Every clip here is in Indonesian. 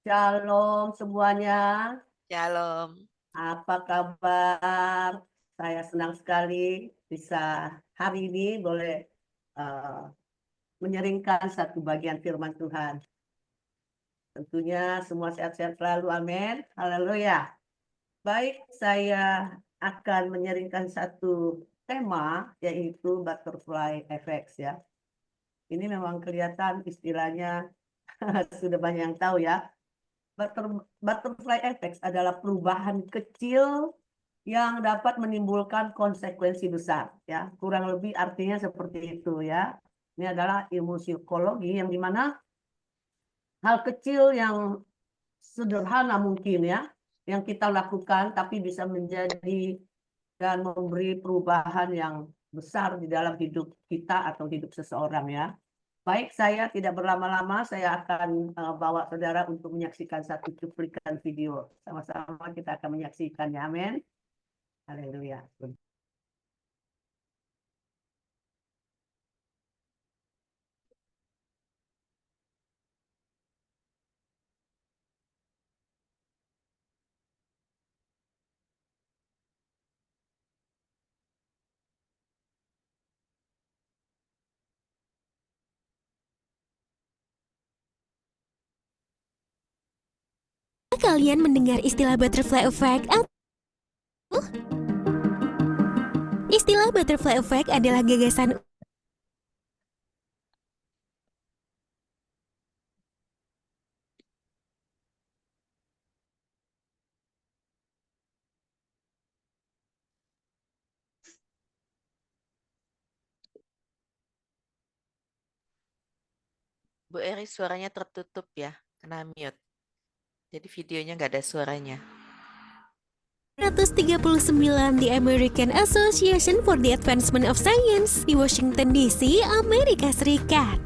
Shalom semuanya, Shalom. apa kabar? Saya senang sekali bisa hari ini boleh eh, menyeringkan satu bagian firman Tuhan. Tentunya semua sehat-sehat selalu, amin. Haleluya. Baik, saya akan menyeringkan satu tema yaitu butterfly effects ya. Ini memang kelihatan istilahnya sudah banyak yang tahu ya. Butterfly effects adalah perubahan kecil yang dapat menimbulkan konsekuensi besar ya. Kurang lebih artinya seperti itu ya. Ini adalah ilmu psikologi yang dimana hal kecil yang sederhana mungkin ya, yang kita lakukan tapi bisa menjadi dan memberi perubahan yang besar di dalam hidup kita atau hidup seseorang ya. Baik, saya tidak berlama-lama, saya akan bawa saudara untuk menyaksikan satu cuplikan video. Sama-sama kita akan menyaksikannya, amin. Haleluya. Kalian mendengar istilah butterfly effect? Istilah butterfly effect adalah gagasan Bu Eri suaranya tertutup ya, kena mute. Jadi videonya nggak ada suaranya. 139 di American Association for the Advancement of Science di Washington DC, Amerika Serikat.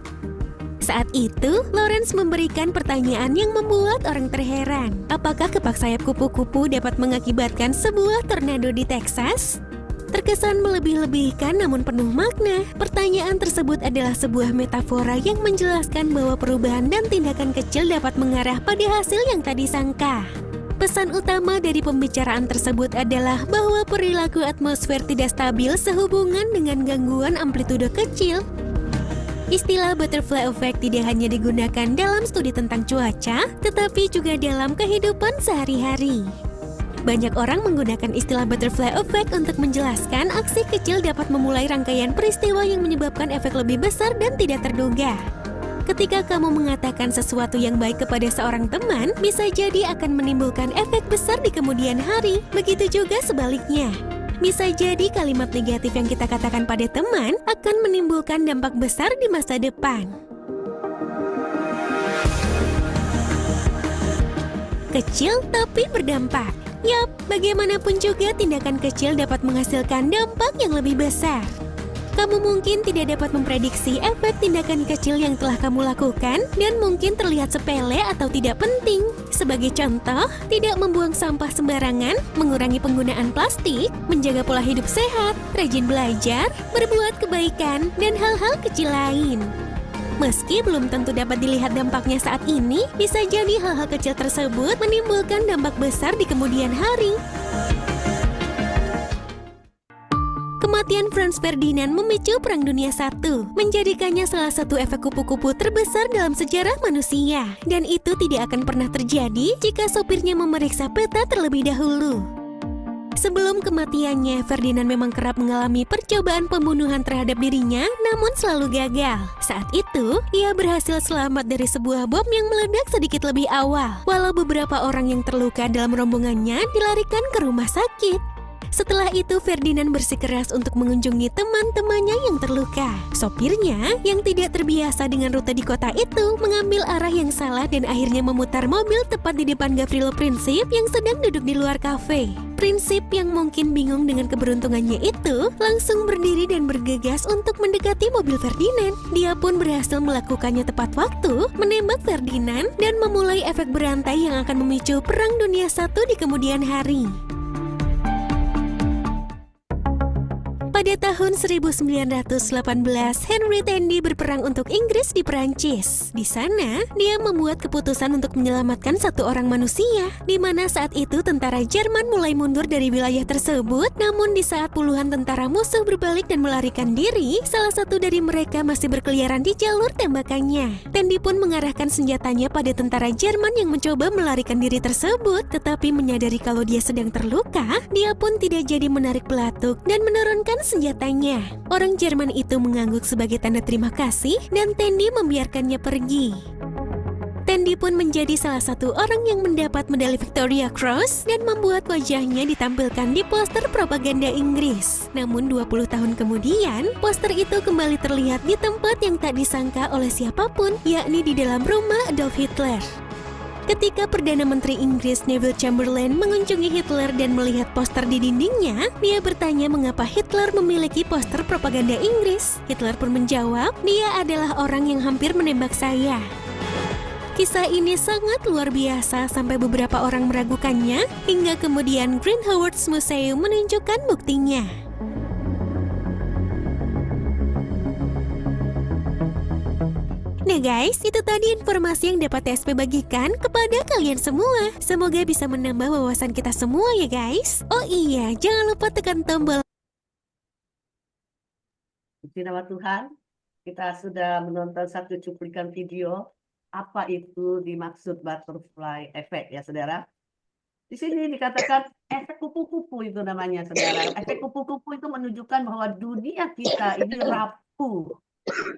Saat itu, Lawrence memberikan pertanyaan yang membuat orang terheran. Apakah kepak sayap kupu-kupu dapat mengakibatkan sebuah tornado di Texas? Terkesan melebih-lebihkan namun penuh makna. Pertanyaan tersebut adalah sebuah metafora yang menjelaskan bahwa perubahan dan tindakan kecil dapat mengarah pada hasil yang tak disangka. Pesan utama dari pembicaraan tersebut adalah bahwa perilaku atmosfer tidak stabil sehubungan dengan gangguan amplitudo kecil. Istilah butterfly effect tidak hanya digunakan dalam studi tentang cuaca, tetapi juga dalam kehidupan sehari-hari. Banyak orang menggunakan istilah butterfly effect untuk menjelaskan aksi kecil dapat memulai rangkaian peristiwa yang menyebabkan efek lebih besar dan tidak terduga. Ketika kamu mengatakan sesuatu yang baik kepada seorang teman, bisa jadi akan menimbulkan efek besar di kemudian hari. Begitu juga sebaliknya. Bisa jadi kalimat negatif yang kita katakan pada teman akan menimbulkan dampak besar di masa depan. Kecil tapi berdampak. Yap, bagaimanapun juga tindakan kecil dapat menghasilkan dampak yang lebih besar. Kamu mungkin tidak dapat memprediksi efek tindakan kecil yang telah kamu lakukan dan mungkin terlihat sepele atau tidak penting. Sebagai contoh, tidak membuang sampah sembarangan, mengurangi penggunaan plastik, menjaga pola hidup sehat, rajin belajar, berbuat kebaikan, dan hal-hal kecil lain. Meski belum tentu dapat dilihat dampaknya saat ini, bisa jadi hal-hal kecil tersebut menimbulkan dampak besar di kemudian hari. Kematian Franz Ferdinand memicu Perang Dunia I, menjadikannya salah satu efek kupu-kupu terbesar dalam sejarah manusia. Dan itu tidak akan pernah terjadi jika sopirnya memeriksa peta terlebih dahulu. Sebelum kematiannya, Ferdinand memang kerap mengalami percobaan pembunuhan terhadap dirinya, namun selalu gagal. Saat itu, ia berhasil selamat dari sebuah bom yang meledak sedikit lebih awal, walau beberapa orang yang terluka dalam rombongannya dilarikan ke rumah sakit. Setelah itu, Ferdinand bersikeras untuk mengunjungi teman-temannya yang terluka. Sopirnya, yang tidak terbiasa dengan rute di kota itu, mengambil arah yang salah dan akhirnya memutar mobil tepat di depan Gavrilo Princip yang sedang duduk di luar kafe. Princip yang mungkin bingung dengan keberuntungannya itu, langsung berdiri dan bergegas untuk mendekati mobil Ferdinand. Dia pun berhasil melakukannya tepat waktu, menembak Ferdinand, dan memulai efek berantai yang akan memicu Perang Dunia I di kemudian hari. Pada tahun 1918, Henry Tandy berperang untuk Inggris di Perancis. Di sana, dia membuat keputusan untuk menyelamatkan satu orang manusia, di mana saat itu tentara Jerman mulai mundur dari wilayah tersebut. Namun di saat puluhan tentara musuh berbalik dan melarikan diri, salah satu dari mereka masih berkeliaran di jalur tembakannya. Tandy pun mengarahkan senjatanya pada tentara Jerman yang mencoba melarikan diri tersebut, tetapi menyadari kalau dia sedang terluka, dia pun tidak jadi menarik pelatuk dan menurunkan senjatanya. Orang Jerman itu mengangguk sebagai tanda terima kasih dan Tandy membiarkannya pergi. Tandy pun menjadi salah satu orang yang mendapat medali Victoria Cross dan membuat wajahnya ditampilkan di poster propaganda Inggris. Namun 20 tahun kemudian, poster itu kembali terlihat di tempat yang tak disangka oleh siapapun, yakni di dalam rumah Adolf Hitler. Ketika Perdana Menteri Inggris Neville Chamberlain mengunjungi Hitler dan melihat poster di dindingnya, dia bertanya mengapa Hitler memiliki poster propaganda Inggris. Hitler pun menjawab, dia adalah orang yang hampir menembak saya. Kisah ini sangat luar biasa sampai beberapa orang meragukannya, hingga kemudian Green Howards Museum menunjukkan buktinya. Nah guys, itu tadi informasi yang dapat TSP bagikan kepada kalian semua. Semoga bisa menambah wawasan kita semua ya guys. Oh iya, jangan lupa tekan tombol. Puji nama Tuhan, kita sudah menonton satu cuplikan video. Apa itu dimaksud butterfly effect ya saudara? Di sini dikatakan efek kupu-kupu itu namanya saudara. Efek kupu-kupu itu menunjukkan bahwa dunia kita ini rapuh.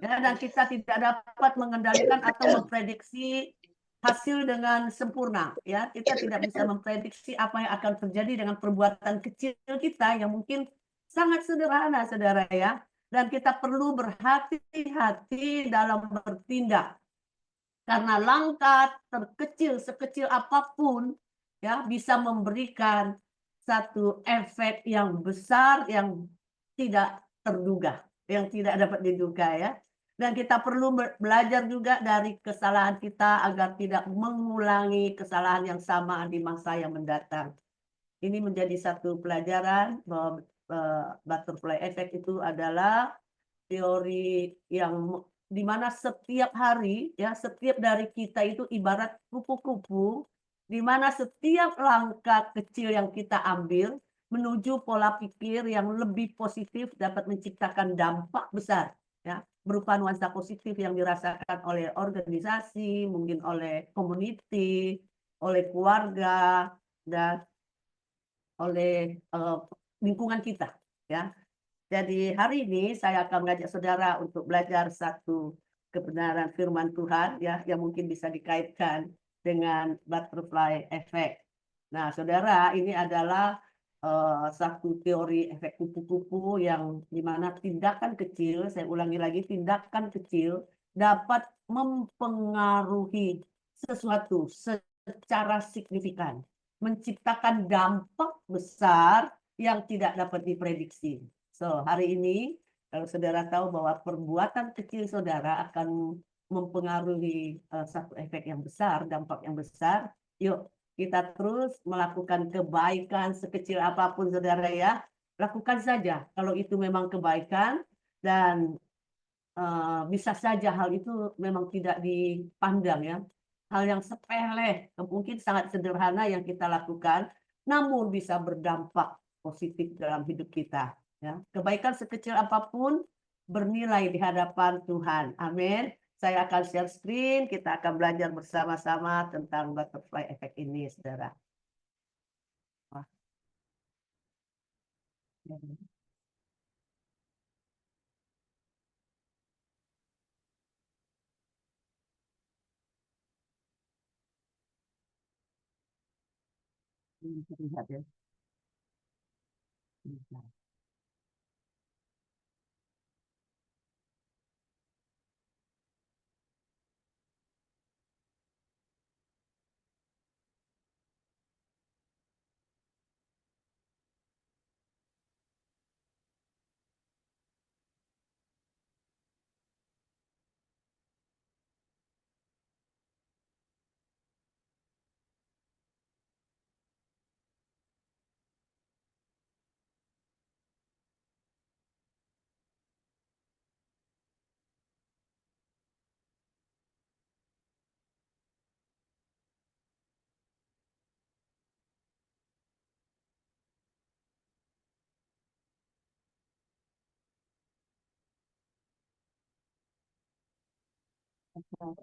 Ya, dan kita tidak dapat mengendalikan atau memprediksi hasil dengan sempurna. Ya, kita tidak bisa memprediksi apa yang akan terjadi dengan perbuatan kecil kita yang mungkin sangat sederhana, saudara ya. Dan kita perlu berhati-hati dalam bertindak karena langkah terkecil sekecil apapun ya bisa memberikan satu efek yang besar yang tidak terduga, yang tidak dapat diduga ya. Dan kita perlu belajar juga dari kesalahan kita agar tidak mengulangi kesalahan yang sama di masa yang mendatang. Ini menjadi satu pelajaran bahwa butterfly effect itu adalah teori yang di mana setiap hari ya setiap dari kita itu ibarat kupu-kupu di mana setiap langkah kecil yang kita ambil menuju pola pikir yang lebih positif dapat menciptakan dampak besar ya berupa nuansa positif yang dirasakan oleh organisasi, mungkin oleh community, oleh keluarga dan oleh lingkungan kita ya. Jadi hari ini saya akan mengajak saudara untuk belajar satu kebenaran firman Tuhan ya yang mungkin bisa dikaitkan dengan butterfly effect. Nah, saudara, ini adalah satu teori efek kupu-kupu yang dimana tindakan kecil, saya ulangi lagi, tindakan kecil dapat mempengaruhi sesuatu secara signifikan, menciptakan dampak besar yang tidak dapat diprediksi. So, hari ini kalau saudara tahu bahwa perbuatan kecil saudara akan mempengaruhi satu efek yang besar, dampak yang besar, yuk kita terus melakukan kebaikan sekecil apapun saudara ya. Lakukan saja kalau itu memang kebaikan dan bisa saja hal itu memang tidak dipandang ya. Hal yang sepele, mungkin sangat sederhana yang kita lakukan, namun bisa berdampak positif dalam hidup kita. Ya, kebaikan sekecil apapun bernilai di hadapan Tuhan. Amin. Saya akan share screen, kita akan belajar bersama-sama tentang butterfly effect ini, saudara. Wah. Lihat ya.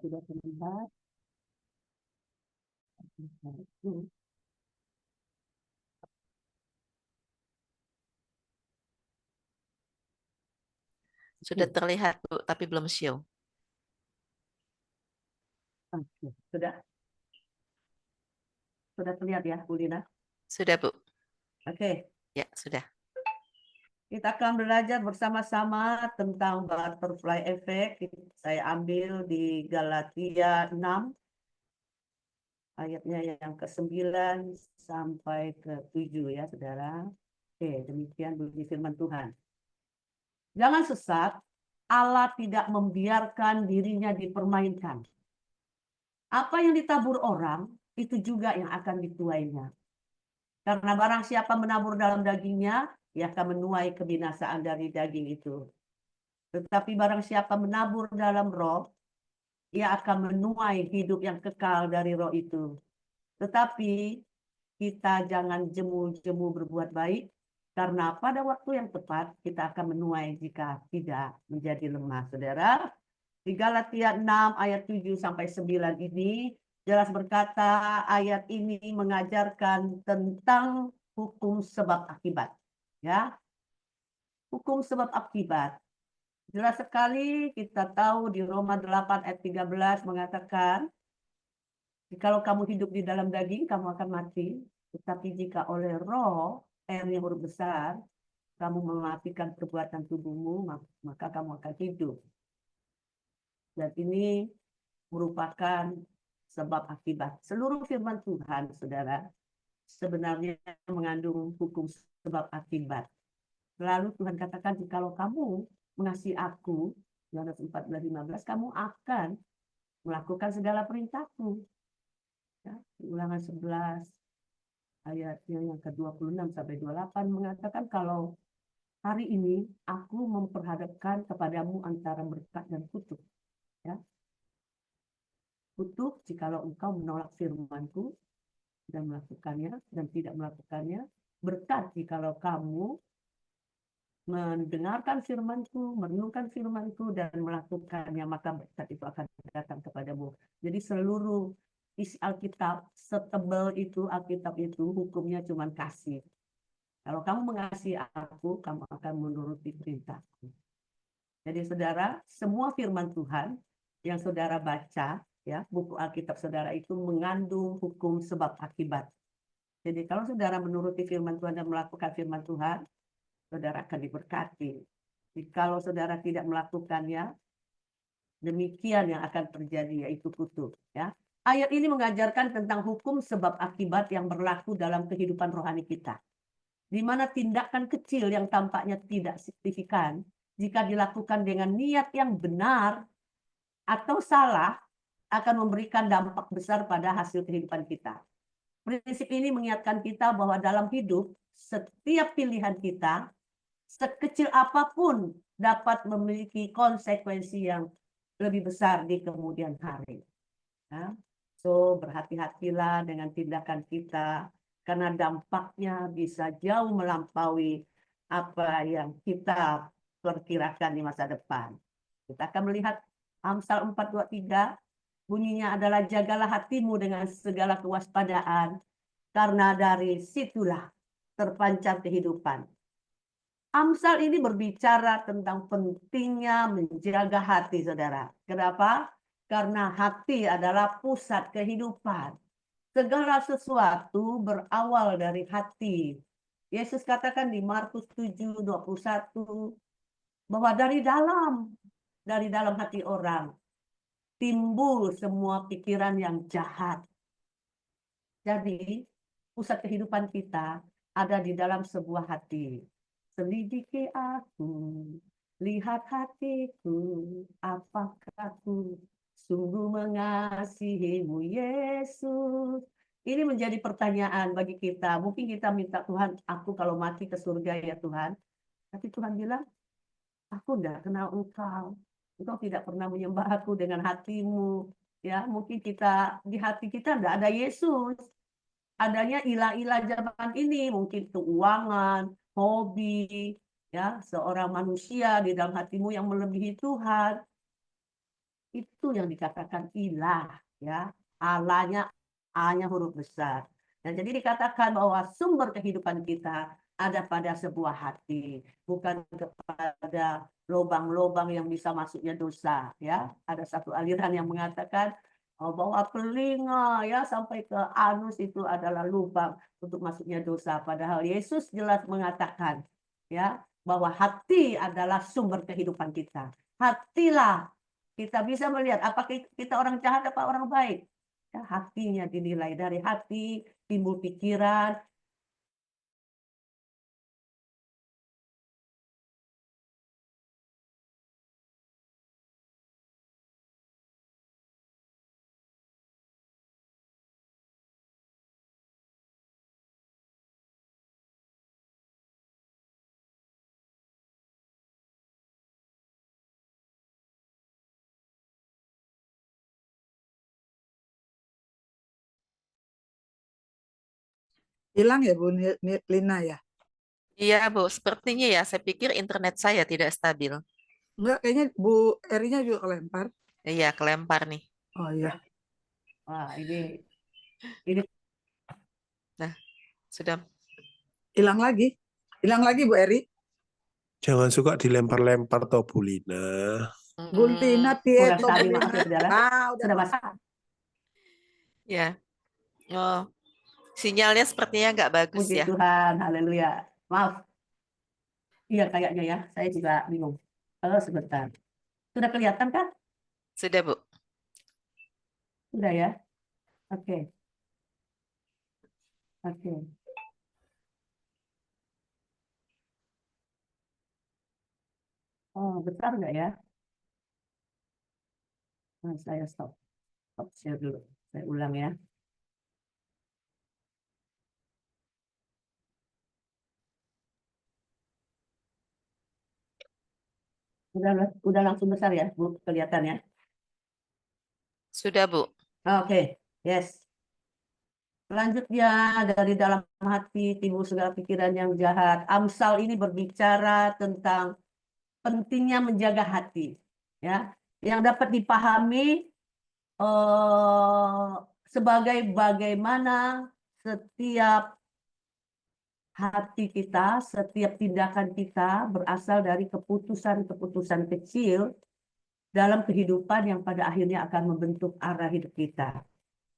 sudah terlihat. Sudah terlihat, Bu, tapi belum show. Oke, sudah terlihat ya, Bu Lina? Sudah, Bu. Oke, Ya, sudah. kita akan belajar bersama-sama tentang butterfly effect. Saya ambil di Galatia 6, ayatnya yang ke-9 sampai ke-7 ya, saudara. Oke, demikian bunyi firman Tuhan. Jangan sesat, Allah tidak membiarkan dirinya dipermainkan. Apa yang ditabur orang, itu juga yang akan dituainya. Karena barang siapa menabur dalam dagingnya, ia akan menuai kebinasaan dari daging itu. Tetapi barang siapa menabur dalam roh, ia akan menuai hidup yang kekal dari roh itu. Tetapi kita jangan jemu-jemu berbuat baik, karena pada waktu yang tepat kita akan menuai jika tidak menjadi lemah, saudara. Di Galatia 6 ayat 7 sampai 9 ini jelas berkata, ayat ini mengajarkan tentang hukum sebab akibat. Ya, hukum sebab akibat. Jelas sekali kita tahu di Roma 8 ayat 13 mengatakan, kalau kamu hidup di dalam daging, kamu akan mati. Tetapi jika oleh roh, yang huruf besar, kamu mematikan perbuatan tubuhmu, maka kamu akan hidup. Dan ini merupakan sebab akibat. Seluruh firman Tuhan, saudara, sebenarnya mengandung hukum sebab akibat. Lalu Tuhan katakan, kalau kamu mengasihi aku, Yohanes 14:15, kamu akan melakukan segala perintahku. Ya, Ulangan 11 ayatnya yang ke-26 sampai 28 mengatakan, kalau hari ini aku memperhadapkan kepadamu antara berkat dan kutuk. Ya. Kutuk jikalau engkau menolak firman-Ku dan melakukannya dan tidak melakukannya. Berkat jikalau kamu mendengarkan firman-Ku, merenungkan firman-Ku dan melakukannya, maka berkat itu akan datang kepadamu. Jadi seluruh isi Alkitab, setebal itu Alkitab itu hukumnya cuma kasih. Kalau kamu mengasihi aku, kamu akan menuruti perintahku. Jadi saudara, semua firman Tuhan yang saudara baca, ya, buku Alkitab saudara itu mengandung hukum sebab akibat. Jadi kalau saudara menuruti firman Tuhan dan melakukan firman Tuhan, saudara akan diberkati. Jadi kalau saudara tidak melakukannya, demikian yang akan terjadi, yaitu kutuk. Ya. Ayat ini mengajarkan tentang hukum sebab akibat yang berlaku dalam kehidupan rohani kita. Di mana tindakan kecil yang tampaknya tidak signifikan, jika dilakukan dengan niat yang benar atau salah, akan memberikan dampak besar pada hasil kehidupan kita. Prinsip ini mengingatkan kita bahwa dalam hidup, setiap pilihan kita, sekecil apapun, dapat memiliki konsekuensi yang lebih besar di kemudian hari. Ya. So, berhati-hatilah dengan tindakan kita, karena dampaknya bisa jauh melampaui apa yang kita perkirakan di masa depan. Kita akan melihat Amsal 4:23, bunyinya adalah, jagalah hatimu dengan segala kewaspadaan, karena dari situlah terpancar kehidupan. Amsal ini berbicara tentang pentingnya menjaga hati, saudara. Kenapa? Karena hati adalah pusat kehidupan. Segala sesuatu berawal dari hati. Yesus katakan di Markus 7:21 bahwa dari dalam hati orang timbul semua pikiran yang jahat. Jadi pusat kehidupan kita ada di dalam sebuah hati. Selidiki aku, lihat hatiku, apakah aku sungguh mengasihimu, Yesus. Ini menjadi pertanyaan bagi kita. Mungkin kita minta, Tuhan, aku kalau mati ke surga ya Tuhan. Tapi Tuhan bilang, aku tidak kenal engkau. Engkau tidak pernah menyembah aku dengan hatimu. Ya, mungkin kita di hati kita tidak ada Yesus. Adanya ilah-ilah zaman ini, mungkin keuangan, hobi, ya, seorang manusia di dalam hatimu yang melebihi Tuhan. Itu yang dikatakan ilah, ya. Allahnya, A-nya huruf besar. Dan jadi dikatakan bahwa sumber kehidupan kita ada pada sebuah hati, bukan kepada lubang-lubang yang bisa masuknya dosa, ya. Ada satu aliran yang mengatakan bahwa telinga, ya, sampai ke anus itu adalah lubang untuk masuknya dosa. Padahal Yesus jelas mengatakan, ya, bahwa hati adalah sumber kehidupan kita. Hatilah kita bisa melihat apakah kita orang jahat apa orang baik. Ya, hatinya dinilai, dari hati timbul pikiran. Hilang ya Bu Lina ya? Iya, Bu. Sepertinya ya, saya pikir internet saya tidak stabil. Enggak, kayaknya Bu Erinya juga kelempar. Iya, kelempar nih. Oh iya. Wah, ini Nah, sudah. Hilang lagi. Hilang lagi Bu Eri. Jangan suka dilempar-lempar toh Bu Lina. Bu Lina kurang Tieto Bu stabil, maaf Lina. ya saudara. Ah, udah Sudah masuk. masak. Ya. Oh, sinyalnya sepertinya nggak bagus Puji ya. Tuhan, haleluya. Maaf. Iya kayaknya ya, saya juga bingung. Sebentar. Sudah kelihatan kan? Sudah, Bu. Sudah ya? Oke. Oke. Oh, besar nggak ya? Nah, saya stop. Stop share dulu. Saya ulang ya. Udah langsung besar ya, Bu, kelihatannya. Sudah, Bu. Oke, yes. Selanjutnya, dari dalam hati timbul segala pikiran yang jahat. Amsal ini berbicara tentang pentingnya menjaga hati, ya, yang dapat dipahami sebagai bagaimana setiap hati kita, setiap tindakan kita berasal dari keputusan-keputusan kecil dalam kehidupan yang pada akhirnya akan membentuk arah hidup kita.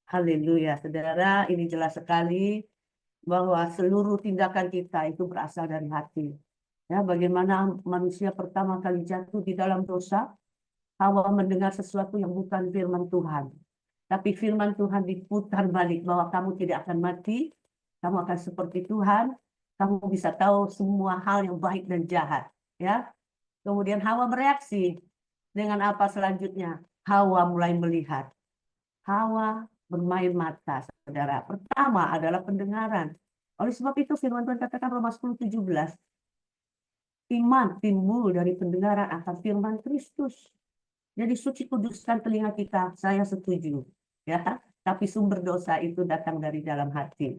Haleluya, saudara, ini jelas sekali bahwa seluruh tindakan kita itu berasal dari hati. Ya, bagaimana manusia pertama kali jatuh di dalam dosa, Hawa mendengar sesuatu yang bukan firman Tuhan. Tapi firman Tuhan diputar balik bahwa kamu tidak akan mati, kamu akan seperti Tuhan, kamu bisa tahu semua hal yang baik dan jahat. Ya, kemudian Hawa bereaksi dengan apa selanjutnya? Hawa mulai melihat. Hawa bermain mata, saudara. Pertama adalah pendengaran. Oleh sebab itu firman Tuhan katakan Roma 10:17. Iman timbul dari pendengaran akan firman Kristus. Jadi suci kuduskan telinga kita, saya setuju. Ya, tapi sumber dosa itu datang dari dalam hati.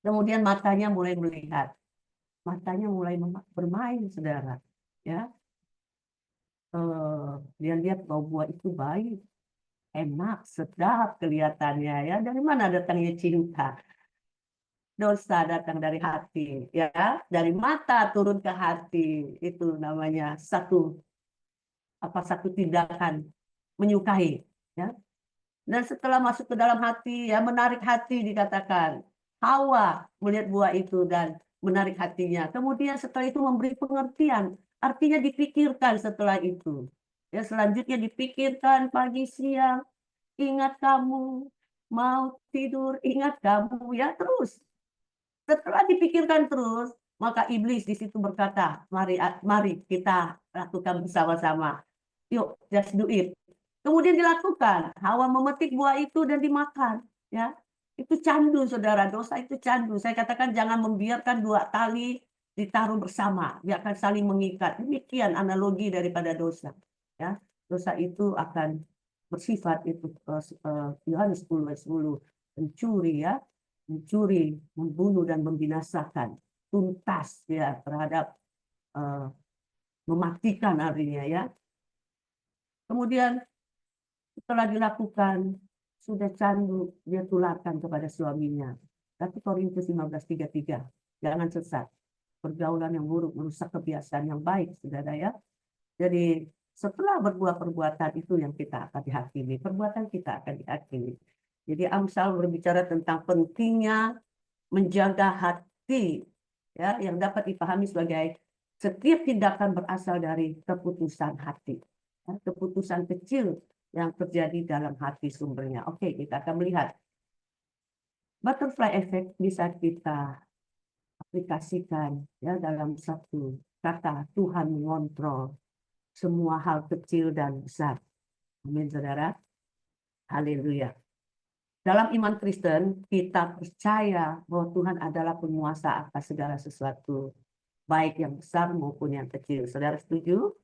Kemudian matanya mulai melihat. Matanya mulai bermain, saudara. Ya, dia lihat bahwa buah itu baik, enak, sedap kelihatannya, ya. Dari mana datangnya cinta? Dosa datang dari hati, ya. Dari mata turun ke hati, itu namanya satu tindakan menyukai, ya. Dan setelah masuk ke dalam hati, ya, menarik hati dikatakan. Hawa melihat buah itu dan menarik hatinya. Kemudian setelah itu memberi pengertian, artinya dipikirkan setelah itu. Ya, selanjutnya dipikirkan pagi siang, ingat kamu, mau tidur, ingat kamu, ya, terus. Setelah dipikirkan terus, maka iblis di situ berkata, mari kita lakukan bersama-sama. Yuk, just do it. Kemudian dilakukan. Hawa memetik buah itu dan dimakan. Ya, itu candu, saudara. Dosa itu candu. Saya katakan jangan membiarkan dua tali ditaruh bersama, biarkan saling mengikat. Demikian analogi daripada dosa. Ya, dosa itu akan bersifat itu Yohanes 10:10 mencuri, ya, mencuri, membunuh dan membinasakan, tuntas, ya, terhadap mematikan artinya, ya. Kemudian Setelah dilakukan, sudah candu, dia tularkan kepada suaminya. 1 Korintus 15:33. Jangan sesat. Pergaulan yang buruk merusak kebiasaan yang baik, saudara ya. Jadi setelah berbuat perbuatan itu yang kita akan dihakimi. Perbuatan kita akan dihakimi. Jadi Amsal berbicara tentang pentingnya menjaga hati, ya, yang dapat dipahami sebagai setiap tindakan berasal dari keputusan hati. Ya, keputusan kecil yang terjadi dalam hati sumbernya. Oke, kita akan melihat. Butterfly effect bisa kita aplikasikan ya dalam satu kata, Tuhan mengontrol semua hal kecil dan besar. Amin, saudara. Haleluya. Dalam iman Kristen, kita percaya bahwa Tuhan adalah penguasa atas segala sesuatu, baik yang besar maupun yang kecil. Saudara setuju?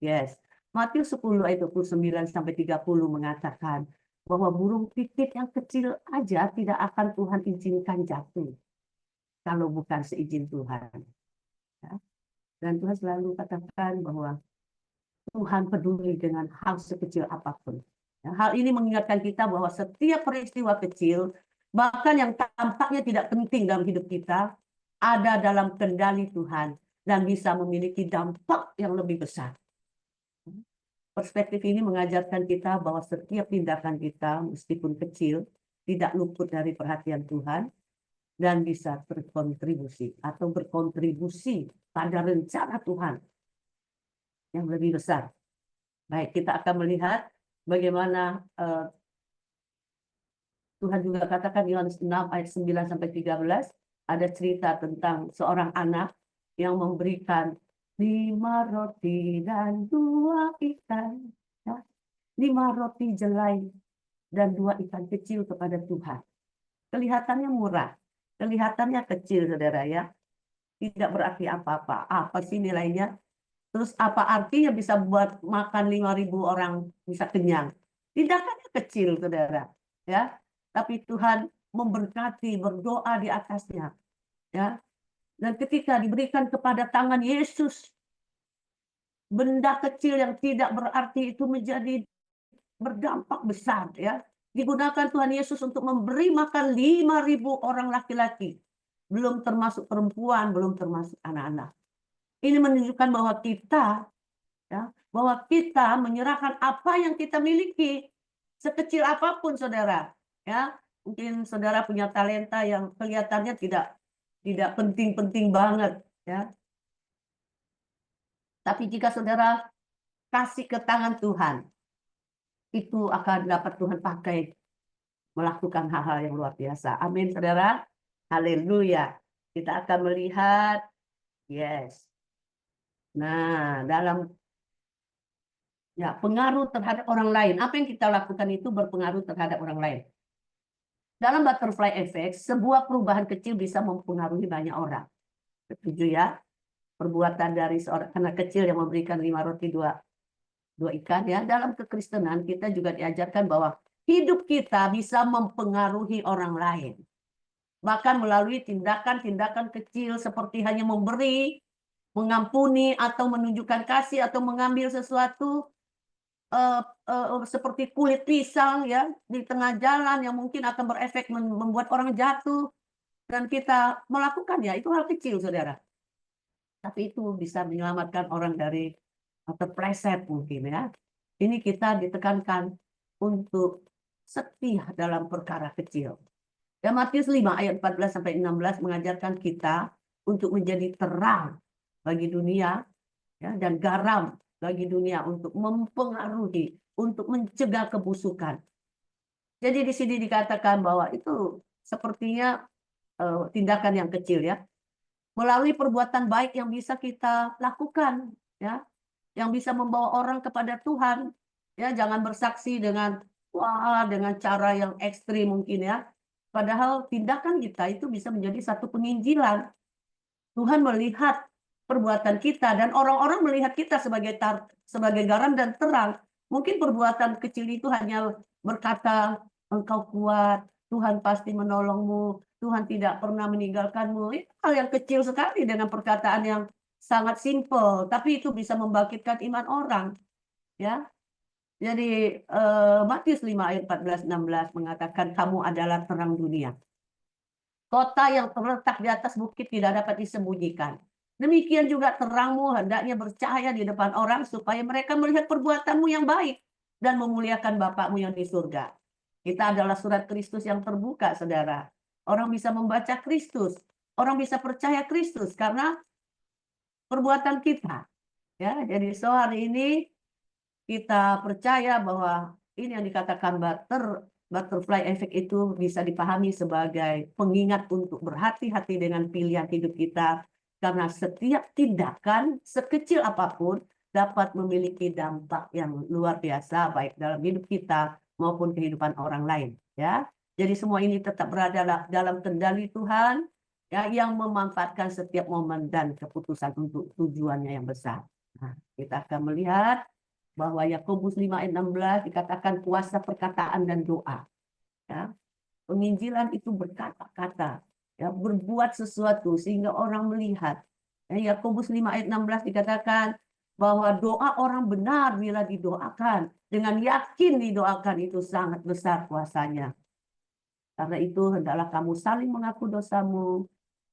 Yes. Matius 10 ayat 29 sampai 30 mengatakan bahwa burung pipit yang kecil aja tidak akan Tuhan izinkan jatuh kalau bukan seizin Tuhan. Ya. Dan Tuhan selalu katakan bahwa Tuhan peduli dengan hal sekecil apapun. Ya, hal ini mengingatkan kita bahwa setiap peristiwa kecil, bahkan yang tampaknya tidak penting dalam hidup kita, ada dalam kendali Tuhan dan bisa memiliki dampak yang lebih besar. Perspektif ini mengajarkan kita bahwa setiap tindakan kita, meskipun kecil, tidak luput dari perhatian Tuhan dan bisa berkontribusi atau berkontribusi pada rencana Tuhan yang lebih besar. Baik, kita akan melihat bagaimana Tuhan juga katakan di Yohanes 6 ayat 9 sampai 13 ada cerita tentang seorang anak yang memberikan 5 roti dan 2 ikan, ya. 5 roti jelai dan 2 ikan kecil kepada Tuhan. Kelihatannya murah, kelihatannya kecil, saudara ya. Tidak berarti apa-apa. Apa sih nilainya? Terus apa artinya bisa buat makan 5.000 orang bisa kenyang? Tindakannya kecil, saudara. Ya, tapi Tuhan memberkati, berdoa di atasnya. Ya, dan ketika diberikan kepada tangan Yesus, benda kecil yang tidak berarti itu menjadi berdampak besar. Ya, digunakan Tuhan Yesus untuk memberi makan 5.000 orang laki-laki, belum termasuk perempuan, belum termasuk anak-anak. Ini menunjukkan bahwa kita, ya, bahwa kita menyerahkan apa yang kita miliki, sekecil apapun, saudara. Ya, mungkin saudara punya talenta yang kelihatannya tidak penting-penting banget, ya. Tapi jika saudara kasih ke tangan Tuhan, itu akan dapat Tuhan pakai melakukan hal-hal yang luar biasa. Amin, saudara. Haleluya. Kita akan melihat, yes. Nah, dalam ya pengaruh terhadap orang lain, apa yang kita lakukan itu berpengaruh terhadap orang lain. Dalam butterfly effect, sebuah perubahan kecil bisa mempengaruhi banyak orang. Setuju ya? Perbuatan dari seorang anak kecil yang memberikan 5 roti 2 ikan, ya. Dalam kekristenan kita juga diajarkan bahwa hidup kita bisa mempengaruhi orang lain. Bahkan melalui tindakan-tindakan kecil seperti hanya memberi, mengampuni, atau menunjukkan kasih, atau mengambil sesuatu seperti kulit pisang ya di tengah jalan yang mungkin akan berefek membuat orang jatuh, dan kita melakukannya, itu hal kecil, saudara. Tapi itu bisa menyelamatkan orang dari terpleset mungkin ya. Ini kita ditekankan untuk setia dalam perkara kecil. Dan Matius 5 ayat 14 sampai 16 mengajarkan kita untuk menjadi terang bagi dunia, ya, dan garam bagi dunia, untuk mempengaruhi, untuk mencegah kebusukan. Jadi di sini dikatakan bahwa itu sepertinya tindakan yang kecil ya, melalui perbuatan baik yang bisa kita lakukan, ya, yang bisa membawa orang kepada Tuhan, ya. Jangan bersaksi dengan cara yang ekstrim mungkin ya. Padahal tindakan kita itu bisa menjadi satu penginjilan. Tuhan melihat perbuatan kita dan orang-orang melihat kita sebagai garam dan terang. Mungkin perbuatan kecil itu hanya berkata, engkau kuat, Tuhan pasti menolongmu, Tuhan tidak pernah meninggalkanmu. Itu hal yang kecil sekali dengan perkataan yang sangat simpel, tapi itu bisa membangkitkan iman orang, ya. Jadi Matius 5 ayat 14-16 mengatakan kamu adalah terang dunia. Kota yang terletak di atas bukit tidak dapat disembunyikan. Demikian juga terangmu hendaknya bercahaya di depan orang supaya mereka melihat perbuatanmu yang baik dan memuliakan Bapakmu yang di surga. Kita adalah surat Kristus yang terbuka, saudara. Orang bisa membaca Kristus, orang bisa percaya Kristus karena perbuatan kita. Ya, jadi hari ini kita percaya bahwa ini yang dikatakan butterfly effect itu bisa dipahami sebagai pengingat untuk berhati-hati dengan pilihan hidup kita. Karena setiap tindakan sekecil apapun dapat memiliki dampak yang luar biasa baik dalam hidup kita maupun kehidupan orang lain. Ya, jadi semua ini tetap berada dalam kendali Tuhan ya, yang memanfaatkan setiap momen dan keputusan untuk tujuannya yang besar. Nah, kita akan melihat bahwa Yakobus 5 ayat 16 dikatakan kuasa perkataan dan doa. Ya, penginjilan itu berkata-kata, ya, berbuat sesuatu sehingga orang melihat. Ya, Yakobus 5 ayat 16 dikatakan bahwa doa orang benar bila didoakan dengan yakin didoakan itu sangat besar kuasanya. Karena itu hendaklah kamu saling mengaku dosamu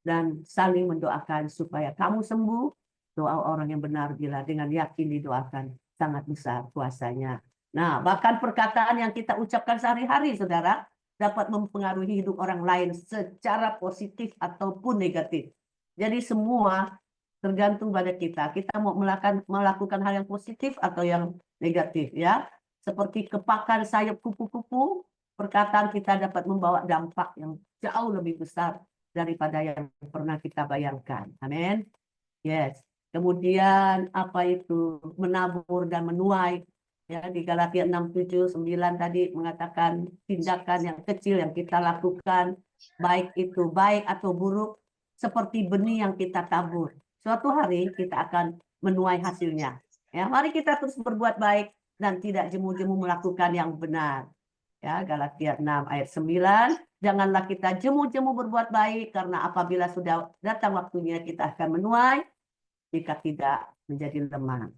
dan saling mendoakan supaya kamu sembuh. Doa orang yang benar bila dengan yakin didoakan sangat besar kuasanya. Nah, bahkan perkataan yang kita ucapkan sehari-hari, saudara, dapat mempengaruhi hidup orang lain secara positif ataupun negatif. Jadi semua tergantung pada kita. Kita mau melakukan hal yang positif atau yang negatif, ya. Seperti kepakan sayap kupu-kupu, perkataan kita dapat membawa dampak yang jauh lebih besar daripada yang pernah kita bayangkan. Amin. Yes. Kemudian apa itu menabur dan menuai. Ya, di Galatia 6:7-9 tadi mengatakan tindakan yang kecil yang kita lakukan, baik itu baik atau buruk, seperti benih yang kita tabur. Suatu hari kita akan menuai hasilnya. Ya, mari kita terus berbuat baik dan tidak jemu-jemu melakukan yang benar. Ya, Galatia 6 ayat 9, janganlah kita jemu-jemu berbuat baik karena apabila sudah datang waktunya kita akan menuai jika tidak menjadi lemah.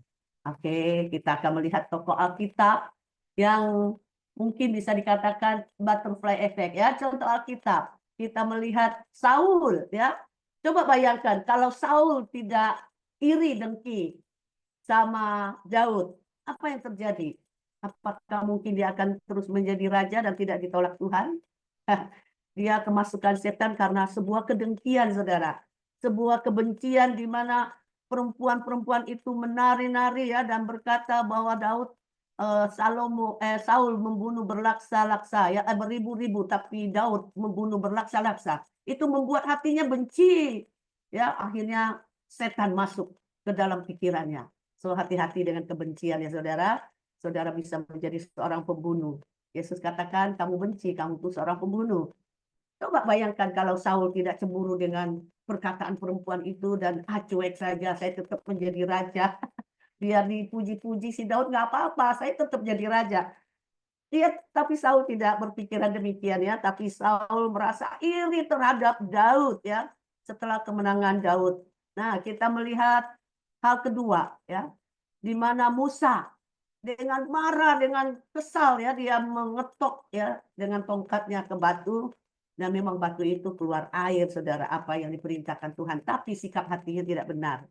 Oke, kita akan melihat tokoh Alkitab yang mungkin bisa dikatakan butterfly effect, ya. Contoh Alkitab, kita melihat Saul, ya. Coba bayangkan kalau Saul tidak iri dengki sama Daud, apa yang terjadi? Apakah mungkin dia akan terus menjadi raja dan tidak ditolak Tuhan? Dia kemasukan setan karena sebuah kedengkian, saudara. Sebuah kebencian di mana perempuan-perempuan itu menari-nari, ya, dan berkata bahwa Saul membunuh berlaksa-laksa, ya, beribu-ribu, tapi Daud membunuh berlaksa-laksa. Itu membuat hatinya benci, ya. Akhirnya setan masuk ke dalam pikirannya. So hati-hati dengan kebencian, ya, saudara. Saudara bisa menjadi seorang pembunuh. Yesus katakan kamu benci, kamu itu seorang pembunuh. Coba bayangkan kalau Saul tidak cemburu dengan perkataan perempuan itu dan cuek saja, saya tetap menjadi raja. Biar dipuji-puji si Daud nggak apa-apa, saya tetap jadi raja. Tapi Saul tidak berpikiran demikian, ya. Tapi Saul merasa iri terhadap Daud, ya, setelah kemenangan Daud. Nah, kita melihat hal kedua, ya, di mana Musa dengan marah, dengan kesal, ya, dia mengetok, ya, dengan tongkatnya ke batu. Dan memang batu itu keluar air, saudara, apa yang diperintahkan Tuhan. Tapi sikap hatinya tidak benar.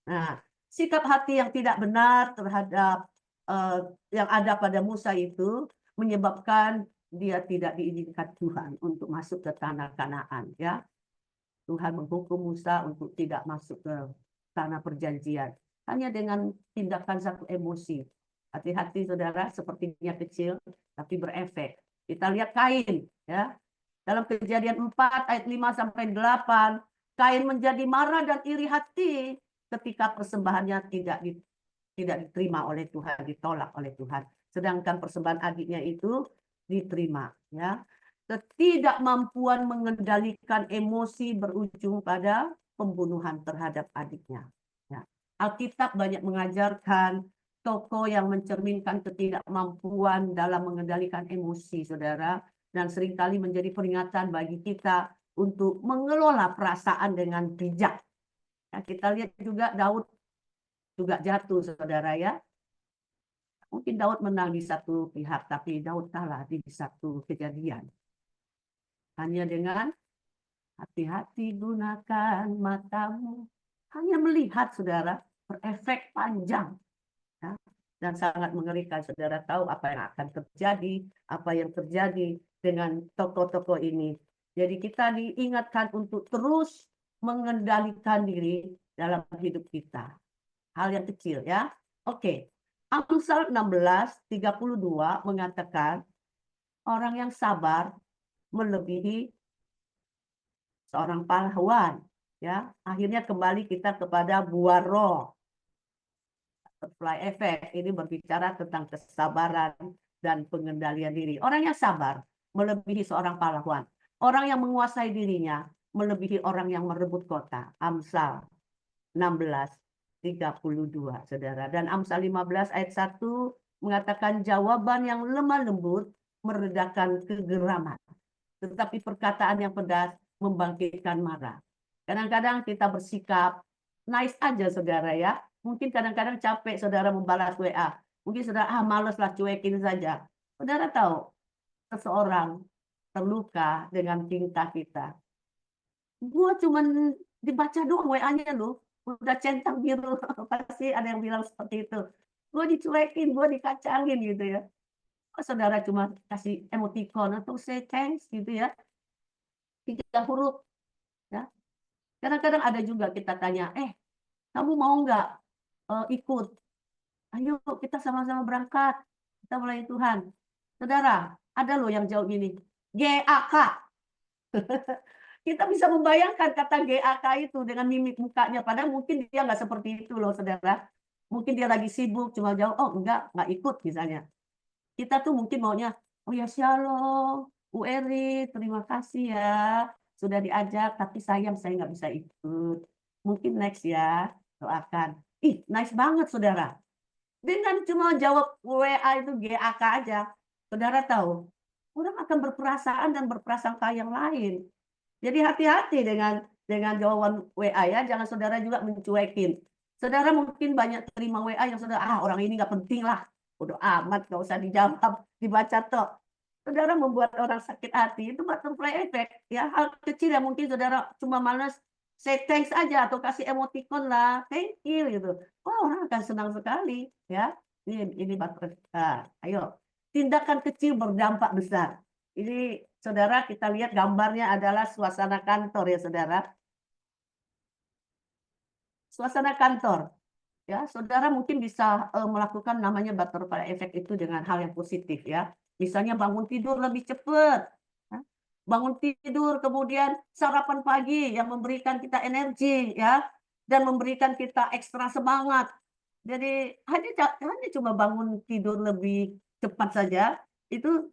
Nah, sikap hati yang tidak benar terhadap yang ada pada Musa itu menyebabkan dia tidak diizinkan Tuhan untuk masuk ke tanah Kanaan. Ya, Tuhan menghukum Musa untuk tidak masuk ke tanah perjanjian. Hanya dengan tindakan satu emosi. Hati-hati, saudara, sepertinya kecil, tapi berefek. Kita lihat Kain, ya. Dalam Kejadian 4 ayat 5-8, Kain menjadi marah dan iri hati ketika persembahannya tidak diterima oleh Tuhan, ditolak oleh Tuhan. Sedangkan persembahan adiknya itu diterima, ya. Ketidakmampuan mengendalikan emosi berujung pada pembunuhan terhadap adiknya. Ya. Alkitab banyak mengajarkan tokoh yang mencerminkan ketidakmampuan dalam mengendalikan emosi, saudara. Dan seringkali menjadi peringatan bagi kita untuk mengelola perasaan dengan bijak. Ya, kita lihat juga Daud juga jatuh, saudara, ya. Mungkin Daud menang di satu pihak, tapi Daud kalah di satu kejadian. Hanya dengan hati-hati gunakan matamu. Hanya melihat, saudara, berefek panjang. Ya, dan sangat mengerikan. Saudara tahu apa yang akan terjadi, apa yang terjadi dengan tokoh-tokoh ini. Jadi kita diingatkan untuk terus mengendalikan diri dalam hidup kita. Hal yang kecil ya. Oke. Amsal 16:32 mengatakan orang yang sabar melebihi seorang pahlawan. Ya, akhirnya kembali kita kepada buah roh. Butterfly effect ini berbicara tentang kesabaran dan pengendalian diri. Orang yang sabar melebihi seorang pahlawan. Orang yang menguasai dirinya melebihi orang yang merebut kota. Amsal 16:32, saudara. Dan Amsal 15 ayat 1 mengatakan jawaban yang lemah lembut meredakan kegeraman. Tetapi perkataan yang pedas membangkitkan marah. Kadang-kadang kita bersikap nice aja, saudara ya. Mungkin kadang-kadang capek saudara membalas WA. Mungkin saudara, males lah, cuekin saja. Saudara tahu, seseorang terluka dengan tingkah kita. Gua cuman dibaca doang WA-nya loh. Udah centang biru. Pasti ada yang bilang seperti itu. Gue dicuekin, gue dikacangin gitu ya. Saudara cuma kasih emoticon atau say thanks gitu ya. 3 huruf. Ya. Kadang-kadang ada juga kita tanya, kamu mau nggak ikut? Ayo kita sama-sama berangkat. Kita mulai Tuhan. Saudara, ada loh yang jawab ini. GAK. Kita bisa membayangkan kata GAK itu dengan mimik mukanya. Padahal mungkin dia nggak seperti itu loh, saudara. Mungkin dia lagi sibuk, cuma jawab, oh nggak ikut misalnya. Kita tuh mungkin maunya, oh ya shalom, Bu Eri, terima kasih ya. Sudah diajak, tapi sayang saya nggak bisa ikut. Mungkin next ya, doakan. Ih, nice banget, saudara. Dengan cuma jawab WA itu GAK aja, saudara tahu, orang akan berperasaan dan berprasangka yang lain. Jadi hati-hati dengan jawaban WA ya, jangan saudara juga mencuekin. Saudara mungkin banyak terima WA yang saudara, orang ini nggak penting lah, bodoh amat, nggak usah dijawab, dibaca toh. Saudara membuat orang sakit hati, itu butterfly effect. Ya, hal kecil yang mungkin saudara cuma malas say thanks aja atau kasih emoticon lah, thank you gitu. Wah, orang akan senang sekali ya. Ini butterfly. Ayo, tindakan kecil berdampak besar. Ini saudara kita lihat gambarnya adalah suasana kantor ya saudara. Suasana kantor. Ya, saudara mungkin bisa melakukan namanya butterfly effect itu dengan hal yang positif ya. Misalnya bangun tidur lebih cepat. Ya. Bangun tidur kemudian sarapan pagi yang memberikan kita energi ya dan memberikan kita ekstra semangat. Jadi hanya cuma bangun tidur lebih cepat saja itu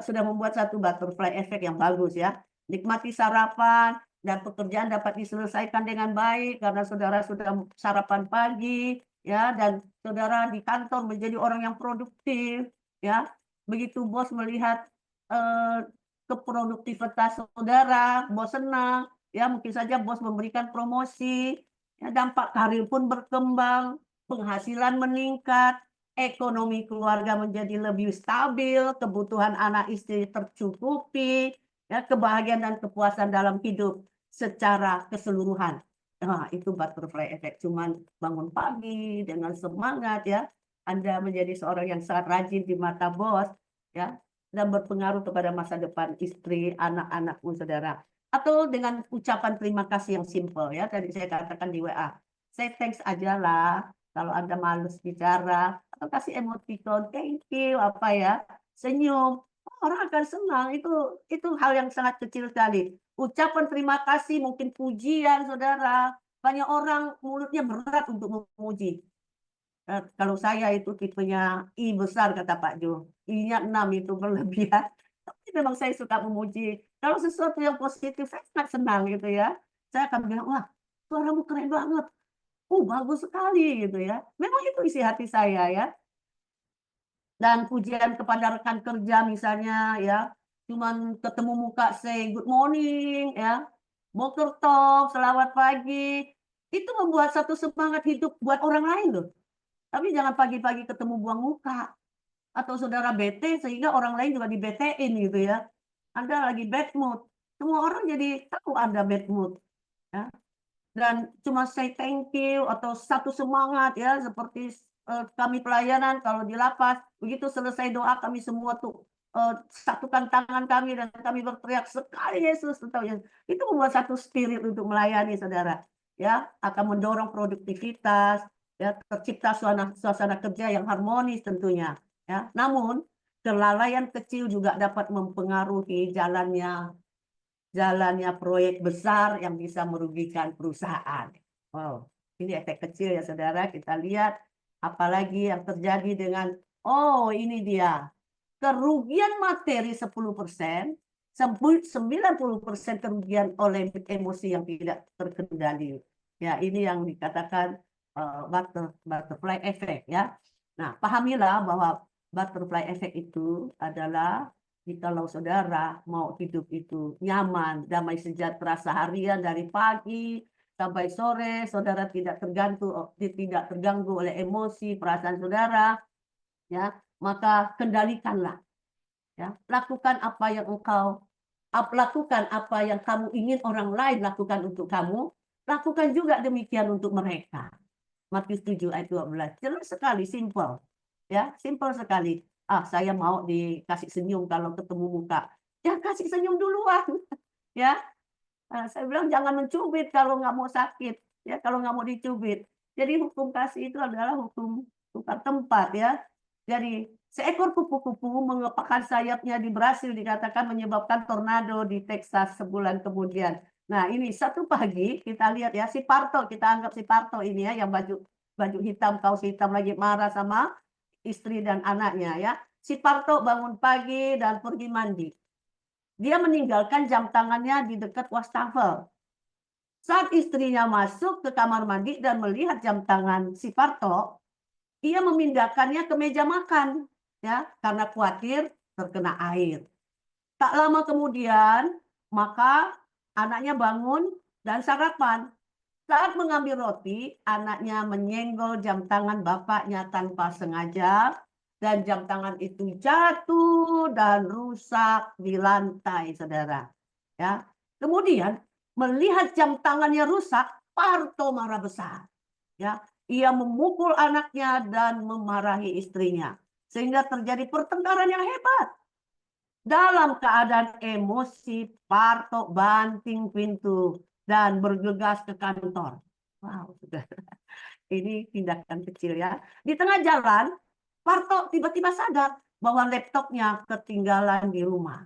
sudah membuat satu butterfly effect yang bagus ya. Nikmati sarapan dan pekerjaan dapat diselesaikan dengan baik karena saudara sudah sarapan pagi ya, dan saudara di kantor menjadi orang yang produktif ya. Begitu bos melihat keproduktivitasan saudara, bos senang ya, mungkin saja bos memberikan promosi ya, dampak karir pun berkembang, penghasilan meningkat, ekonomi keluarga menjadi lebih stabil, kebutuhan anak istri tercukupi, ya, kebahagiaan dan kepuasan dalam hidup secara keseluruhan. Nah, itu butterfly effect. Cuman bangun pagi dengan semangat ya, Anda menjadi seorang yang sangat rajin di mata bos ya, dan berpengaruh kepada masa depan istri, anak-anakmu saudara. Atau dengan ucapan terima kasih yang simple ya, tadi saya katakan di WA. Say thanks aja lah. Kalau Anda malas bicara, atau kasih emoticon, thank you, apa ya, senyum, orang akan senang. Itu hal yang sangat kecil sekali. Ucapan terima kasih, mungkin pujian, saudara. Banyak orang mulutnya berat untuk memuji. Kalau saya itu tipenya I besar, kata Pak Jo. I-nya 6 itu berlebihan. Tapi memang saya suka memuji. Kalau sesuatu yang positif, saya sangat senang gitu ya. Saya akan bilang, wah, suaramu keren banget. Bagus sekali gitu ya. Memang itu isi hati saya ya. Dan pujian kepada rekan kerja misalnya ya, cuman ketemu muka say good morning ya, boker talk, selamat pagi, itu membuat satu semangat hidup buat orang lain loh. Tapi jangan pagi-pagi ketemu buang muka. Atau saudara bete sehingga orang lain juga dibetein gitu ya. Anda lagi bad mood. Semua orang jadi tahu Anda bad mood. Ya. Dan cuma say thank you atau satu semangat ya, seperti kami pelayanan kalau di lapas, begitu selesai doa kami semua tuh satukan tangan kami dan kami berteriak sekali Yesus, itu membuat satu spirit untuk melayani saudara, ya akan mendorong produktivitas, ya tercipta suasana kerja yang harmonis tentunya, ya. Namun kelalaian kecil juga dapat mempengaruhi jalannya proyek besar yang bisa merugikan perusahaan. Wow, ini efek kecil ya saudara. Kita lihat apalagi yang terjadi dengan, ini dia, kerugian materi 10%, 90% kerugian oleh emosi yang tidak terkendali. Ya, ini yang dikatakan butterfly effect ya. Nah, pahamilah bahwa butterfly effect itu adalah jikalau saudara mau hidup itu nyaman, damai sejahtera seharian dari pagi sampai sore, saudara tidak terganggu oleh emosi, perasaan saudara, ya, maka kendalikanlah, ya, lakukan apa yang kamu ingin orang lain lakukan untuk kamu, lakukan juga demikian untuk mereka. Matius 7 ayat 12, jelas sekali, simple, ya, simple sekali. Saya mau dikasih senyum kalau ketemu muka. Ya kasih senyum duluan. Ya, saya bilang jangan mencubit kalau nggak mau sakit. Ya, kalau nggak mau dicubit. Jadi hukum kasih itu adalah hukum tukar tempat ya. Jadi seekor kupu-kupu mengepakkan sayapnya di Brasil dikatakan menyebabkan tornado di Texas sebulan kemudian. Nah ini satu pagi kita lihat ya, si Parto, kita anggap si Parto ini ya yang baju hitam, kaos hitam lagi marah sama istri dan anaknya ya. Si Parto bangun pagi dan pergi mandi. Dia meninggalkan jam tangannya di dekat wastafel. Saat istrinya masuk ke kamar mandi dan melihat jam tangan si Parto, ia memindahkannya ke meja makan ya karena khawatir terkena air. Tak lama kemudian, maka anaknya bangun dan sarapan. Saat mengambil roti, anaknya menyenggol jam tangan bapaknya tanpa sengaja, dan jam tangan itu jatuh dan rusak di lantai, saudara. Ya. Kemudian melihat jam tangannya rusak, Parto marah besar. Ya, ia memukul anaknya dan memarahi istrinya, sehingga terjadi pertengkaran yang hebat. Dalam keadaan emosi, Parto banting pintu dan bergegas ke kantor. Wow, ini tindakan kecil ya. Di tengah jalan, Parto tiba-tiba sadar bahwa laptopnya ketinggalan di rumah.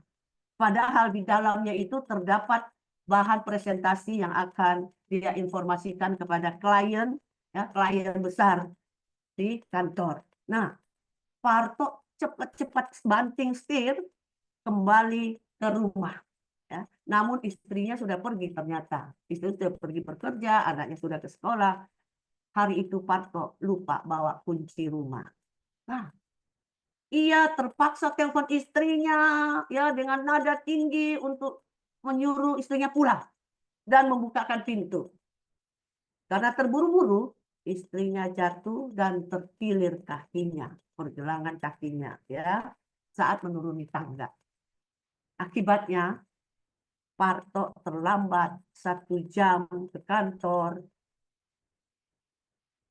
Padahal di dalamnya itu terdapat bahan presentasi yang akan dia informasikan kepada klien, ya, klien besar di kantor. Nah, Parto cepat-cepat banting setir kembali ke rumah. Ya. Namun istrinya sudah pergi ternyata. Istri sudah pergi bekerja, anaknya sudah ke sekolah. Hari itu Parto lupa bawa kunci rumah. Nah, ia terpaksa telepon istrinya ya dengan nada tinggi untuk menyuruh istrinya pulang dan membukakan pintu. Karena terburu-buru, istrinya jatuh dan terkilir kakinya, pergelangan kakinya ya saat menuruni tangga. Akibatnya Parto terlambat 1 jam ke kantor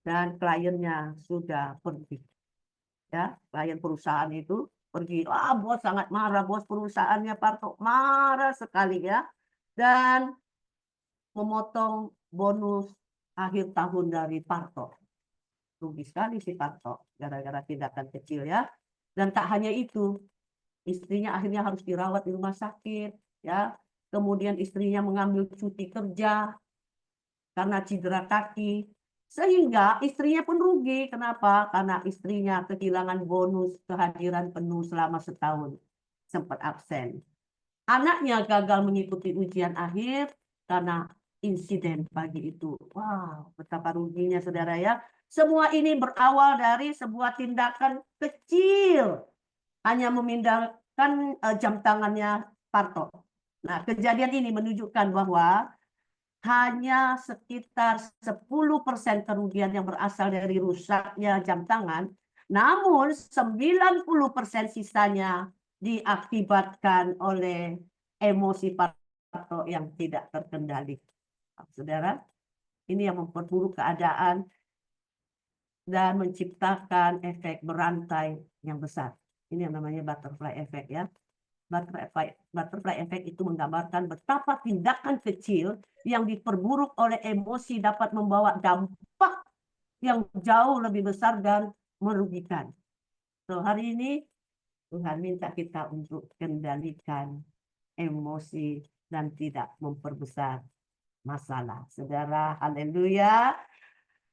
dan kliennya sudah pergi. Ya, klien perusahaan itu pergi. Bos sangat marah, bos perusahaannya Parto marah sekali ya, dan memotong bonus akhir tahun dari Parto. Rugi sekali si Parto gara-gara tindakan kecil ya. Dan tak hanya itu, istrinya akhirnya harus dirawat di rumah sakit ya. Kemudian istrinya mengambil cuti kerja karena cedera kaki. Sehingga istrinya pun rugi. Kenapa? Karena istrinya kehilangan bonus kehadiran penuh selama setahun. Sempat absen. Anaknya gagal mengikuti ujian akhir karena insiden pagi itu. Wow, betapa ruginya saudara ya. Semua ini berawal dari sebuah tindakan kecil. Hanya memindahkan jam tangannya Parto. Nah, kejadian ini menunjukkan bahwa hanya sekitar 10% kerugian yang berasal dari rusaknya jam tangan, namun 90% sisanya diakibatkan oleh emosi Parto yang tidak terkendali. Saudara, ini yang memperburuk keadaan dan menciptakan efek berantai yang besar. Ini yang namanya butterfly effect ya. Butterfly effect itu menggambarkan betapa tindakan kecil yang diperburuk oleh emosi dapat membawa dampak yang jauh lebih besar dan merugikan. So, hari ini Tuhan minta kita untuk kendalikan emosi dan tidak memperbesar masalah. Saudara, haleluya.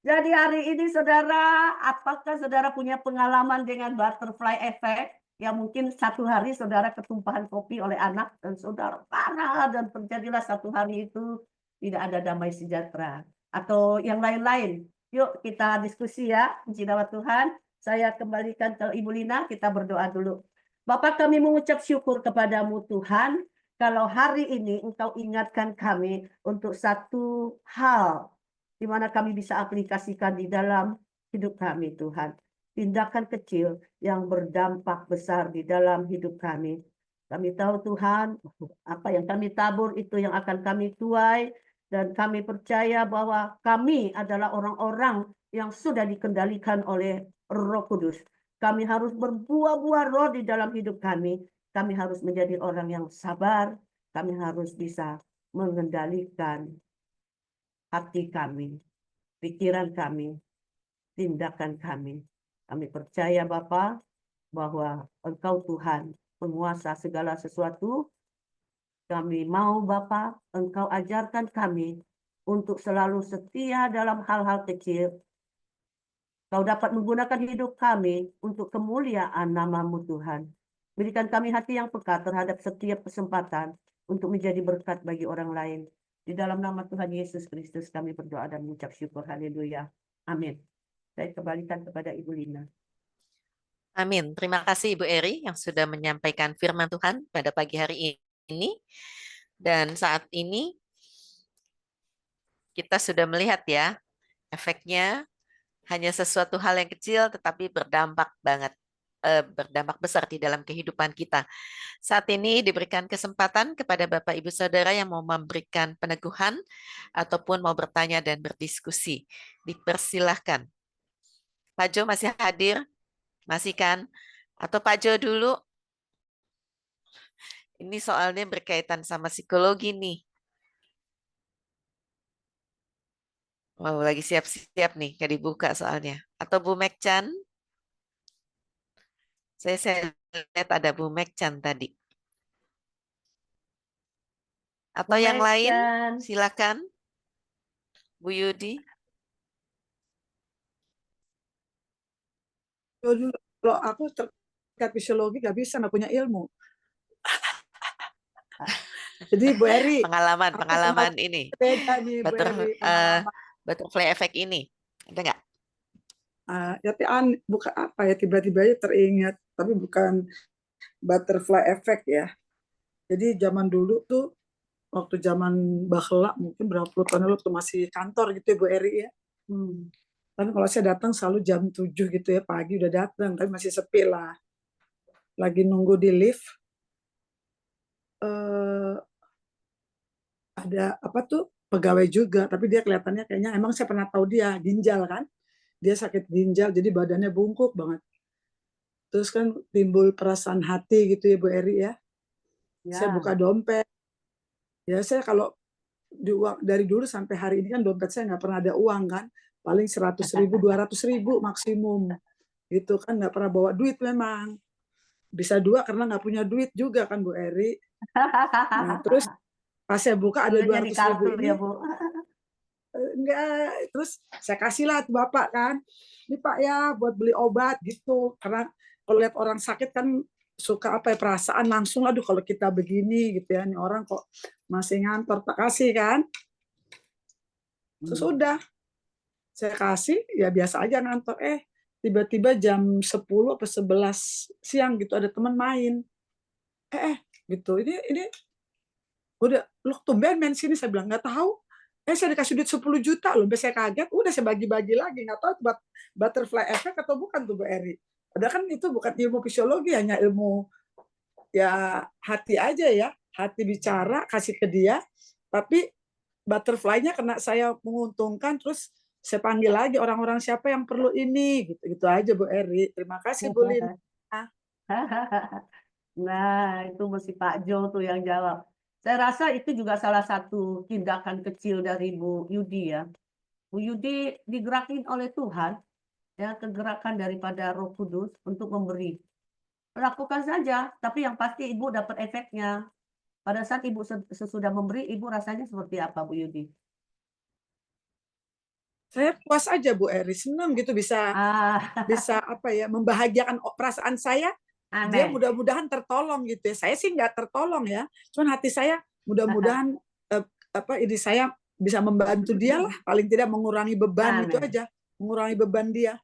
Jadi hari ini saudara, apakah saudara punya pengalaman dengan butterfly effect? Ya mungkin satu hari saudara ketumpahan kopi oleh anak dan saudara parah dan terjadilah satu hari itu tidak ada damai sejahtera. Atau yang lain-lain. Yuk kita diskusi ya, puji nama Tuhan. Saya kembalikan ke Ibu Lina, kita berdoa dulu. Bapak, kami mengucap syukur kepadamu Tuhan, kalau hari ini Engkau ingatkan kami untuk satu hal di mana kami bisa aplikasikan di dalam hidup kami Tuhan. Tindakan kecil yang berdampak besar di dalam hidup kami. Kami tahu Tuhan, apa yang kami tabur itu yang akan kami tuai. Dan kami percaya bahwa kami adalah orang-orang yang sudah dikendalikan oleh Roh Kudus. Kami harus berbuah-buah roh di dalam hidup kami. Kami harus menjadi orang yang sabar. Kami harus bisa mengendalikan hati kami, pikiran kami, tindakan kami. Kami percaya Bapa bahwa Engkau Tuhan, penguasa segala sesuatu. Kami mau Bapa, Engkau ajarkan kami untuk selalu setia dalam hal-hal kecil. Kau dapat menggunakan hidup kami untuk kemuliaan nama-Mu Tuhan. Berikan kami hati yang peka terhadap setiap kesempatan untuk menjadi berkat bagi orang lain. Di dalam nama Tuhan Yesus Kristus kami berdoa dan mengucap syukur. Haleluya. Amin. Saya kembalikan kepada Ibu Lina. Amin. Terima kasih Ibu Eri yang sudah menyampaikan firman Tuhan pada pagi hari ini. Dan saat ini kita sudah melihat ya, efeknya hanya sesuatu hal yang kecil tetapi berdampak berdampak besar di dalam kehidupan kita. Saat ini diberikan kesempatan kepada Bapak Ibu Saudara yang mau memberikan peneguhan ataupun mau bertanya dan berdiskusi. Dipersilahkan. Pak Jo masih hadir? Masih kan? Atau Pak Jo dulu? Ini soalnya berkaitan sama psikologi nih. Wow, lagi siap-siap nih, gak dibuka soalnya. Atau Bu Mekchan? Saya lihat ada Bu Mekchan tadi. Atau yang lain, silakan. Bu Yudi. Kalau aku terkait fisiologi nggak bisa, nggak punya ilmu. Jadi Bu Eri, Pengalaman ini. beda nih Bu Eri, Butterfly effect ini. Ada nggak? ya bukan apa ya, tiba-tiba aja teringat, tapi bukan butterfly effect ya. Jadi zaman dulu tuh, waktu zaman bakhla mungkin berapa puluh tahun lalu, waktu masih kantor gitu ya Bu Eri ya. Kan kalau saya datang selalu jam 7 gitu ya, pagi udah datang, tapi masih sepi lah. Lagi nunggu di lift, ada apa tuh pegawai juga, tapi dia kelihatannya kayaknya, emang saya pernah tahu dia ginjal kan, dia sakit ginjal, jadi badannya bungkuk banget. Terus kan timbul perasaan hati gitu ya Bu Eri ya. Saya buka dompet, ya saya kalau dari dulu sampai hari ini kan dompet saya nggak pernah ada uang kan, paling 100.000, 200.000 maksimum gitu kan, nggak pernah bawa duit memang. Bisa dua karena nggak punya duit juga kan Bu Eri. Nah terus pas saya buka ada 200.000 ini, ya, Bu. enggak, terus saya kasihlah ke Bapak kan, ini Pak ya buat beli obat gitu, karena kalau lihat orang sakit kan suka apa ya, perasaan langsung, aduh kalau kita begini gitu ya, ini orang kok masih ngantor, tak kasih kan. Terus udah saya kasih, ya biasa aja ngantor, tiba-tiba jam 10 atau 11 siang gitu ada teman main, gitu, ini udah loh tumben main sini, saya bilang nggak tahu, Saya dikasih duit 10 juta loh, sampai saya kaget, udah saya bagi-bagi lagi, nggak tahu itu butterfly effect atau bukan tuh Bu Eri. Padahal kan itu bukan ilmu fisiologi, hanya ilmu ya hati aja ya, hati bicara kasih ke dia, tapi butterfly-nya kena saya menguntungkan, terus saya panggil lagi orang-orang siapa yang perlu ini, gitu aja Bu Eri. Terima kasih Bu Lina. Nah, itu mesti Pak Jo tuh yang jawab. Saya rasa itu juga salah satu tindakan kecil dari Bu Yudi ya. Bu Yudi digerakin oleh Tuhan, ya, kegerakan daripada Roh Kudus untuk memberi. Lakukan saja, tapi yang pasti Ibu dapat efeknya. Pada saat Ibu sesudah memberi, Ibu rasanya seperti apa, Bu Yudi? Saya puas aja Bu Eri, senang gitu bisa apa ya, membahagiakan perasaan saya. Dia Amin. mudah-mudahan tertolong gitu ya. Saya sih nggak tertolong ya, cuman hati saya mudah-mudahan ini saya bisa membantu dia lah, paling tidak mengurangi beban itu Amin. aja, mengurangi beban dia.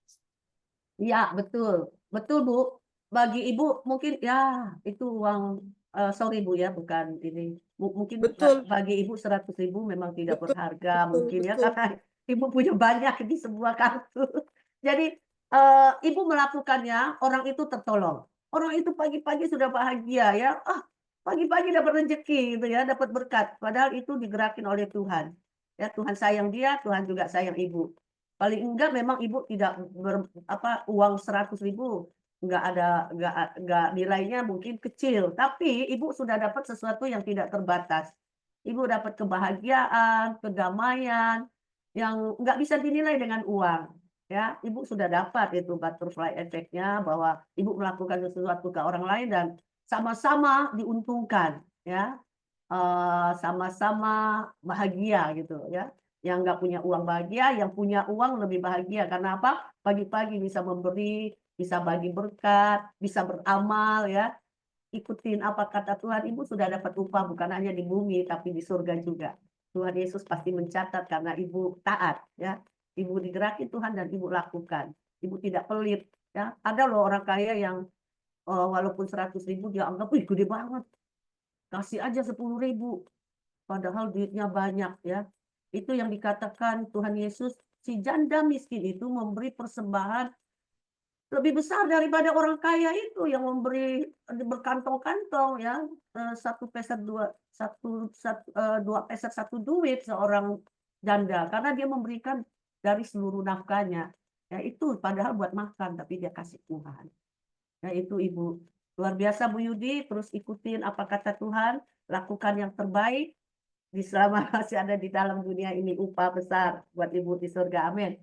Iya, betul. Betul, Bu. Bagi Ibu mungkin ya itu uang, sorry Bu ya, bukan ini. Mungkin Betul, bagi Ibu 100.000 memang tidak betul, berharga betul, mungkin ya, betul. karena Ibu punya banyak di sebuah kartu. Jadi, Ibu melakukannya, orang itu tertolong. Orang itu pagi-pagi sudah bahagia ya, pagi-pagi dapat rezeki gitu ya, dapat berkat. Padahal itu digerakin oleh Tuhan. Ya, Tuhan sayang dia, Tuhan juga sayang Ibu. Paling enggak memang Ibu tidak uang 100.000 nggak nilainya mungkin kecil, tapi Ibu sudah dapat sesuatu yang tidak terbatas. Ibu dapat kebahagiaan, kedamaian yang nggak bisa dinilai dengan uang, ya. Ibu sudah dapat itu butterfly effect-nya bahwa Ibu melakukan sesuatu ke orang lain dan sama-sama diuntungkan, ya. Sama-sama bahagia gitu ya. Yang nggak punya uang bahagia, yang punya uang lebih bahagia. Karena apa? Pagi-pagi bisa memberi, bisa bagi berkat, bisa beramal ya. Ikutin apa kata Tuhan, Ibu sudah dapat upah bukan hanya di bumi tapi di surga juga. Tuhan Yesus pasti mencatat karena Ibu taat ya. Ibu digerakkan Tuhan dan Ibu lakukan. Ibu tidak pelit ya. Ada loh orang kaya yang walaupun 100.000 dia anggap, wih gede banget. Kasih aja 10.000. Padahal duitnya banyak ya. Itu yang dikatakan Tuhan Yesus, si janda miskin itu memberi persembahan lebih besar daripada orang kaya itu yang memberi berkantong-kantong ya, 1 peser 2 peser 1 duit seorang janda, karena dia memberikan dari seluruh nafkahnya. Ya itu padahal buat makan, tapi dia kasih Tuhan. Ya itu Ibu. Luar biasa Bu Yudi, terus ikutin apa kata Tuhan, lakukan yang terbaik, selama masih ada di dalam dunia ini upah besar buat Ibu di surga. Amin.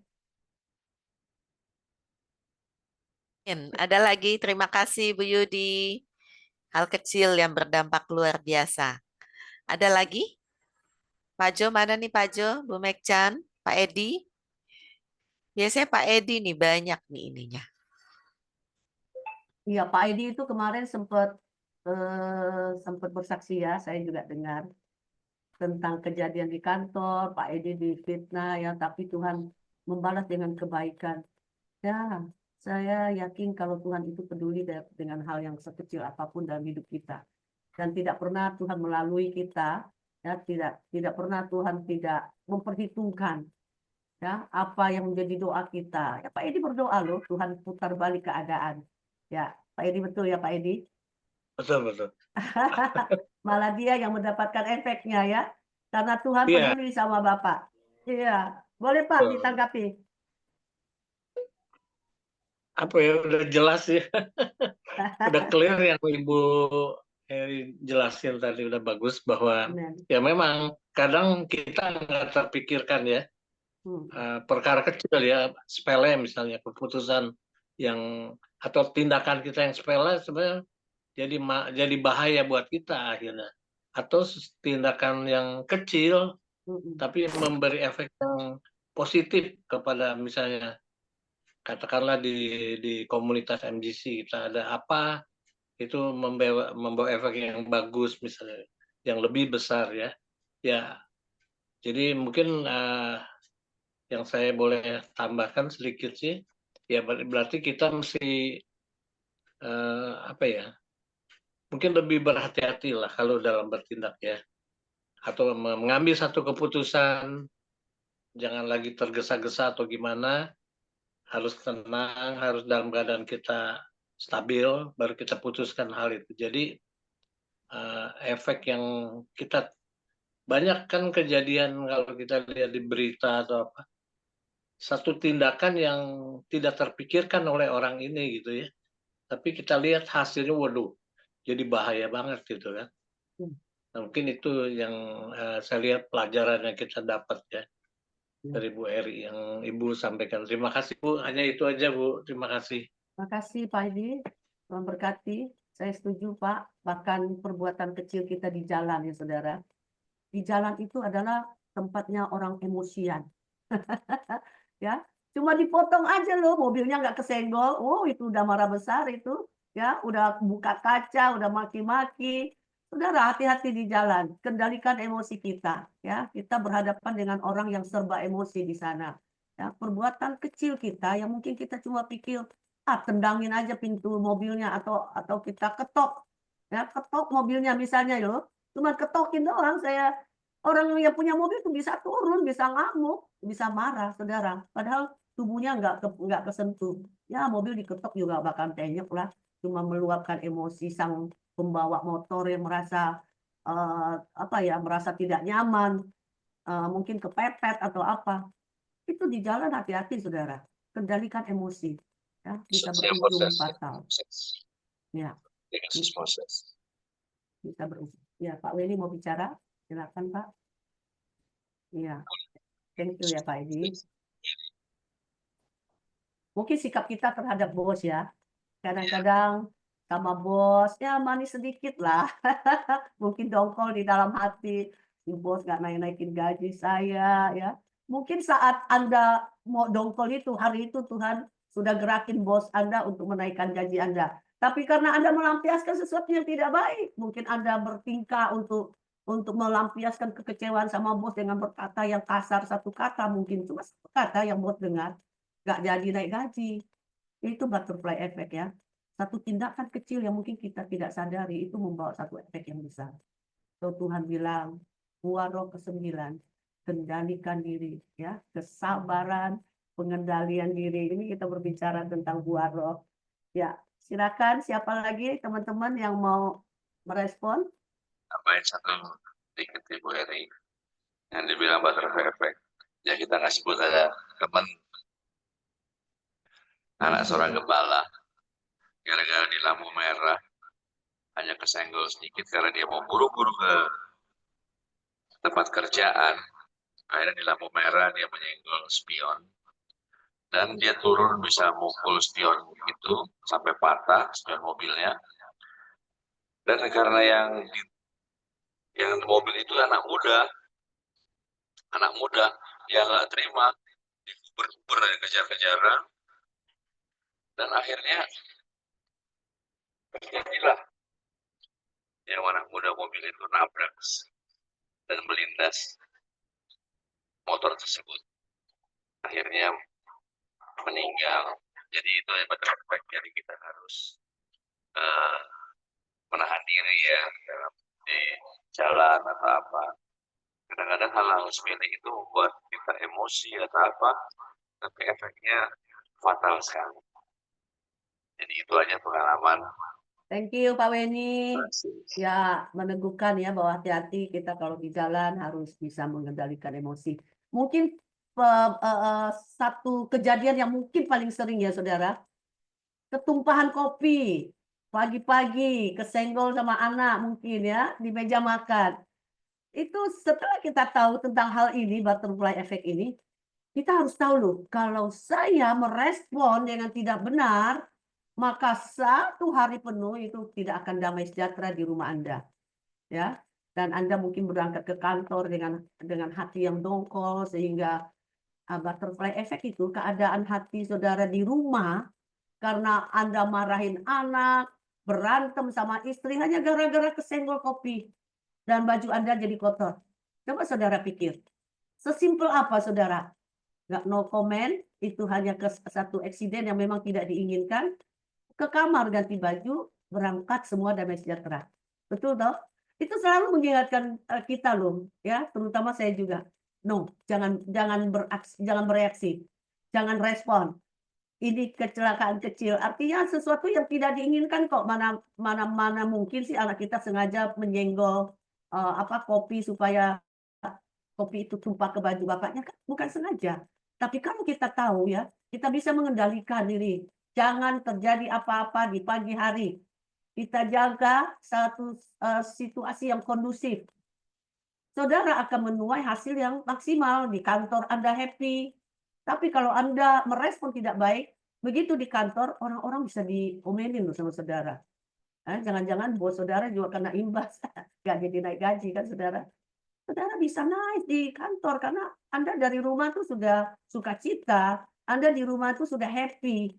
Ada lagi, terima kasih Bu Yudi. Hal kecil yang berdampak luar biasa. Ada lagi? Pak Jo, mana nih Pak Jo? Bu Mekchan, Pak Edi? Biasanya Pak Edi nih banyak nih ininya. Iya, Pak Edi itu kemarin sempat bersaksi ya, saya juga dengar tentang kejadian di kantor, Pak Edi difitnah ya, tapi Tuhan membalas dengan kebaikan. Ya, saya yakin kalau Tuhan itu peduli dengan hal yang sekecil apapun dalam hidup kita. Dan tidak pernah Tuhan melalui kita, ya, tidak pernah Tuhan tidak memperhitungkan ya apa yang menjadi doa kita. Ya, Pak Edi berdoa loh, Tuhan putar balik keadaan. Ya, Pak Edi betul ya Pak Edi? Betul, betul. Malah dia yang mendapatkan efeknya ya. Karena Tuhan Iya, peduli sama Bapak. Iya, boleh Pak betul. ditanggapi. Apa ya, udah jelas ya. Udah clear yang Ibu Heri jelasin tadi, udah bagus bahwa Amen. ya memang kadang kita nggak terpikirkan ya, perkara kecil ya, sepele misalnya, keputusan yang atau tindakan kita yang sepele sebenarnya jadi bahaya buat kita akhirnya. Atau tindakan yang kecil tapi memberi efek yang positif kepada misalnya katakanlah di komunitas MGC kita ada apa itu membawa efek yang bagus misalnya yang lebih besar ya jadi mungkin yang saya boleh tambahkan sedikit sih ya berarti kita mesti apa ya mungkin lebih berhati-hati lah kalau dalam bertindak ya atau mengambil satu keputusan, jangan lagi tergesa-gesa atau gimana, harus tenang, harus dalam keadaan kita stabil, baru kita putuskan hal itu. Jadi efek yang kita banyak kan kejadian kalau kita lihat di berita atau apa, satu tindakan yang tidak terpikirkan oleh orang ini gitu ya, tapi kita lihat hasilnya, waduh, jadi bahaya banget gitu kan. Nah, mungkin itu yang saya lihat pelajaran yang kita dapat ya dari Bu Eri yang Ibu sampaikan. Terima kasih Bu, hanya itu aja Bu, terima kasih. Terima kasih Pak Edi, Tuhan berkati. Saya setuju Pak, bahkan perbuatan kecil kita di jalan ya saudara. Di jalan itu adalah tempatnya orang emosian. Ya, cuma dipotong aja loh, mobilnya nggak kesenggol, oh itu udah marah besar itu, ya, udah buka kaca, udah maki-maki. Saudara, hati-hati di jalan, kendalikan emosi kita, ya, kita berhadapan dengan orang yang serba emosi di sana. Ya, perbuatan kecil kita yang mungkin kita cuma pikir, tendangin aja pintu mobilnya atau kita ketok, ya, ketok mobilnya misalnya loh, cuma ketokin doang saya. Orang yang punya mobil itu bisa turun, bisa ngamuk, bisa marah, saudara. Padahal tubuhnya nggak kesentuh. Ya mobil diketok juga bakal tenyek lah. Cuma meluapkan emosi sang pembawa motor yang merasa merasa tidak nyaman, mungkin kepepet atau apa. Itu di jalan hati-hati, saudara. Kendalikan emosi, ya, bisa berujung fatal. Ya, bisa berujung. Ya, Pak Willy mau bicara? Silakan Pak. Iya, thank you ya Pak Edi. Mungkin sikap kita terhadap bos ya. Kadang-kadang sama bos, ya manis sedikit lah. Mungkin dongkol di dalam hati. Si bos nggak naik-naikin gaji saya ya. Mungkin saat Anda mau dongkol itu, hari itu Tuhan sudah gerakin bos Anda untuk menaikkan gaji Anda. Tapi karena Anda melampiaskan sesuatu yang tidak baik, mungkin Anda bertingkah untuk melampiaskan kekecewaan sama bos dengan berkata yang kasar, satu kata mungkin cuma satu kata yang bos dengar, nggak jadi naik gaji. Itu butterfly effect ya. Satu tindakan kecil yang mungkin kita tidak sadari itu membawa satu efek yang besar. So, Tuhan bilang, buah roh ke-9, kendalikan diri, ya, kesabaran, pengendalian diri. Ini kita berbicara tentang buah roh. Ya, silakan siapa lagi teman-teman yang mau merespon? Tambahin satu sedikit Ibu Eri yang dibilang butterfly effect. Ya kita nggak sebut ada teman anak seorang gembala gara-gara di lampu merah hanya kesenggol sedikit karena dia mau buru-buru ke tempat kerjaan. Akhirnya di lampu merah dia menyenggol spion dan dia turun bisa mukul spion itu sampai patah spion mobilnya. Dan karena yang mobil itu anak muda dia nggak terima, dikuber kejar-kejaran, dan akhirnya terjadilah yang anak muda mobil itu nabrak dan melindas motor tersebut, akhirnya meninggal. Jadi itu yang butterfly, jadi kita harus menahan diri ya dalam di jalan atau apa. Kadang-kadang hal-hal sepele itu membuat kita emosi atau apa, tapi efeknya fatal sekali. Jadi itu aja pengalaman. Thank you Pak Weni. Ya, meneguhkan ya bahwa hati-hati kita kalau di jalan harus bisa mengendalikan emosi. Mungkin satu kejadian yang mungkin paling sering ya saudara, ketumpahan kopi pagi-pagi, kesenggol sama anak mungkin ya di meja makan. Itu setelah kita tahu tentang hal ini, butterfly effect ini, kita harus tahu loh, kalau saya merespon dengan tidak benar, maka satu hari penuh itu tidak akan damai sejahtera di rumah Anda. Ya, dan Anda mungkin berangkat ke kantor dengan hati yang dongkol, sehingga butterfly effect itu keadaan hati saudara di rumah karena Anda marahin anak, berantem sama istri hanya gara-gara kesenggol kopi dan baju Anda jadi kotor. Coba saudara pikir, sesimpel apa saudara? Nggak no comment, itu hanya satu eksiden yang memang tidak diinginkan. Ke kamar ganti baju, berangkat semua damai sejahtera. Betul toh? Itu selalu mengingatkan kita loh, ya, terutama saya juga. No, jangan bereaksi, jangan respon. Ini kecelakaan kecil, artinya sesuatu yang tidak diinginkan kok. Mana mungkin sih anak kita sengaja menyenggol kopi supaya kopi itu tumpah ke baju bapaknya, kan bukan sengaja. Tapi kalau kita tahu ya, kita bisa mengendalikan diri. Jangan terjadi apa-apa di pagi hari. Kita jaga satu situasi yang kondusif. Saudara akan menuai hasil yang maksimal. Di kantor Anda happy. Tapi kalau Anda merespon tidak baik, begitu di kantor, orang-orang bisa diomelin loh sama saudara. Jangan-jangan bos saudara juga kena imbas. Nggak jadi naik gaji kan saudara. Saudara bisa naik di kantor karena Anda dari rumah tuh sudah sukacita, Anda di rumah tuh sudah happy,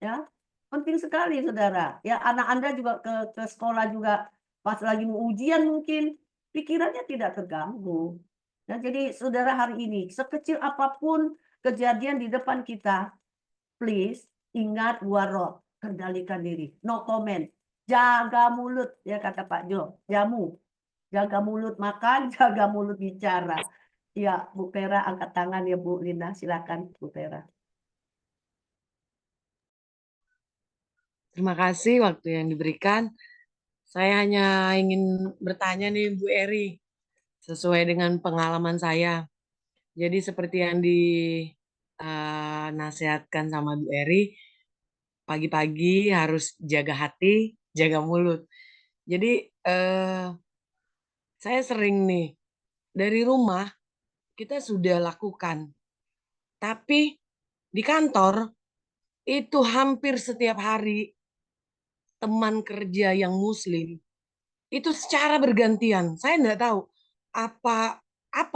ya. Penting sekali saudara. Ya anak Anda juga ke sekolah juga pas lagi mau ujian mungkin pikirannya tidak terganggu. Nah, jadi saudara hari ini sekecil apapun kejadian di depan kita, please ingat waro, kendalikan diri, no comment, jaga mulut ya kata Pak Jo, jamu. Jaga mulut makan, jaga mulut bicara. Ya, Bu Pera angkat tangan ya Bu Lina, silakan Bu Pera. Terima kasih waktu yang diberikan. Saya hanya ingin bertanya nih Bu Eri, sesuai dengan pengalaman saya. Jadi seperti yang dinasihatkan sama Bu Eri, pagi-pagi harus jaga hati, jaga mulut. Jadi saya sering nih, dari rumah kita sudah lakukan. Tapi di kantor itu hampir setiap hari teman kerja yang muslim itu secara bergantian. Saya enggak tahu apa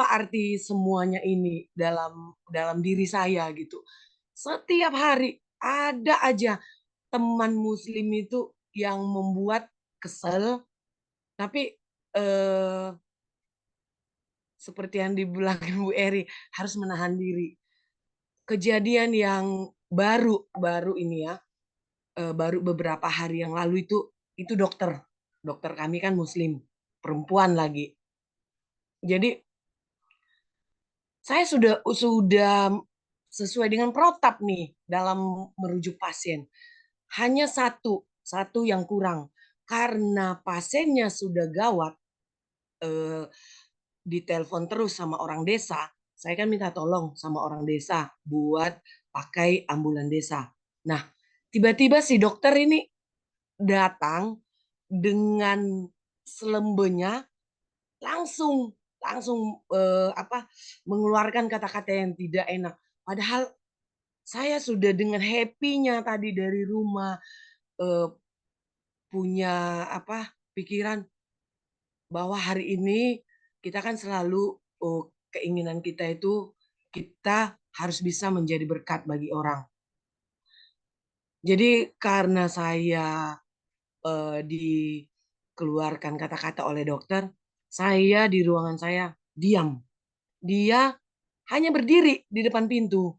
arti semuanya ini dalam diri saya gitu. Setiap hari ada aja teman muslim itu yang membuat kesel, tapi seperti yang dibilang Bu Eri harus menahan diri. Kejadian yang baru ini ya, baru beberapa hari yang lalu itu dokter kami kan muslim, perempuan lagi. Jadi saya sudah sesuai dengan protap nih dalam merujuk pasien. Hanya satu yang kurang karena pasiennya sudah gawat, ditelepon terus sama orang desa. Saya kan minta tolong sama orang desa buat pakai ambulan desa. Nah, tiba-tiba si dokter ini datang dengan selembenya langsung mengeluarkan kata-kata yang tidak enak. Padahal saya sudah dengan happy-nya tadi dari rumah punya pikiran bahwa hari ini kita kan selalu keinginan kita itu kita harus bisa menjadi berkat bagi orang. Jadi karena saya dikeluarkan kata-kata oleh dokter, saya di ruangan saya diam. Dia hanya berdiri di depan pintu.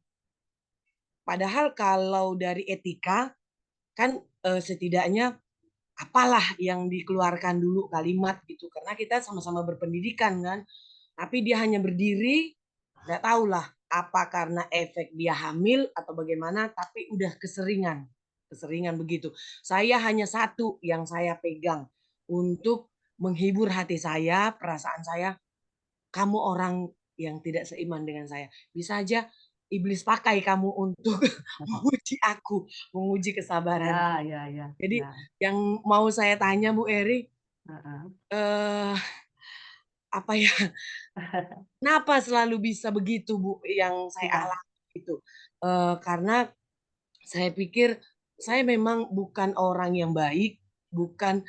Padahal kalau dari etika kan setidaknya apalah yang dikeluarkan dulu kalimat gitu. Karena kita sama-sama berpendidikan kan. Tapi dia hanya berdiri, nggak tahulah apa karena efek dia hamil atau bagaimana, tapi udah keseringan begitu. Saya hanya satu yang saya pegang untuk menghibur hati saya, perasaan saya, kamu orang yang tidak seiman dengan saya. Bisa aja iblis pakai kamu untuk menguji aku, menguji kesabaran. Ya. Jadi yang mau saya tanya Bu Eri, kenapa selalu bisa begitu Bu yang saya alami itu? Karena saya pikir saya memang bukan orang yang baik, bukan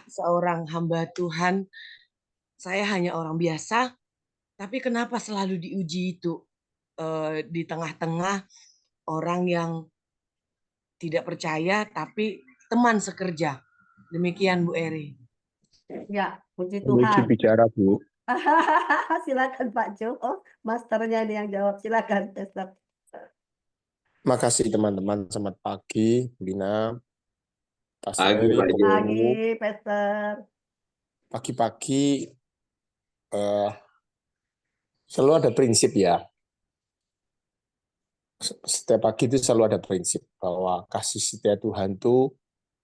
seorang hamba Tuhan. Saya hanya orang biasa, tapi kenapa selalu diuji itu di tengah-tengah orang yang tidak percaya, tapi teman sekerja. Demikian Bu Eri. Ya, puji Tuhan. bicara Bu. Silakan Pak Jo. Oh, masternya ini yang jawab. Silakan, Esther. Makasih teman-teman, selamat pagi, Bu Lina. Pastor Pagi, Eri, Pak Jo. Pagi, Pastor. pagi-pagi selalu ada prinsip ya. Setiap pagi itu selalu ada prinsip bahwa kasih setia Tuhan itu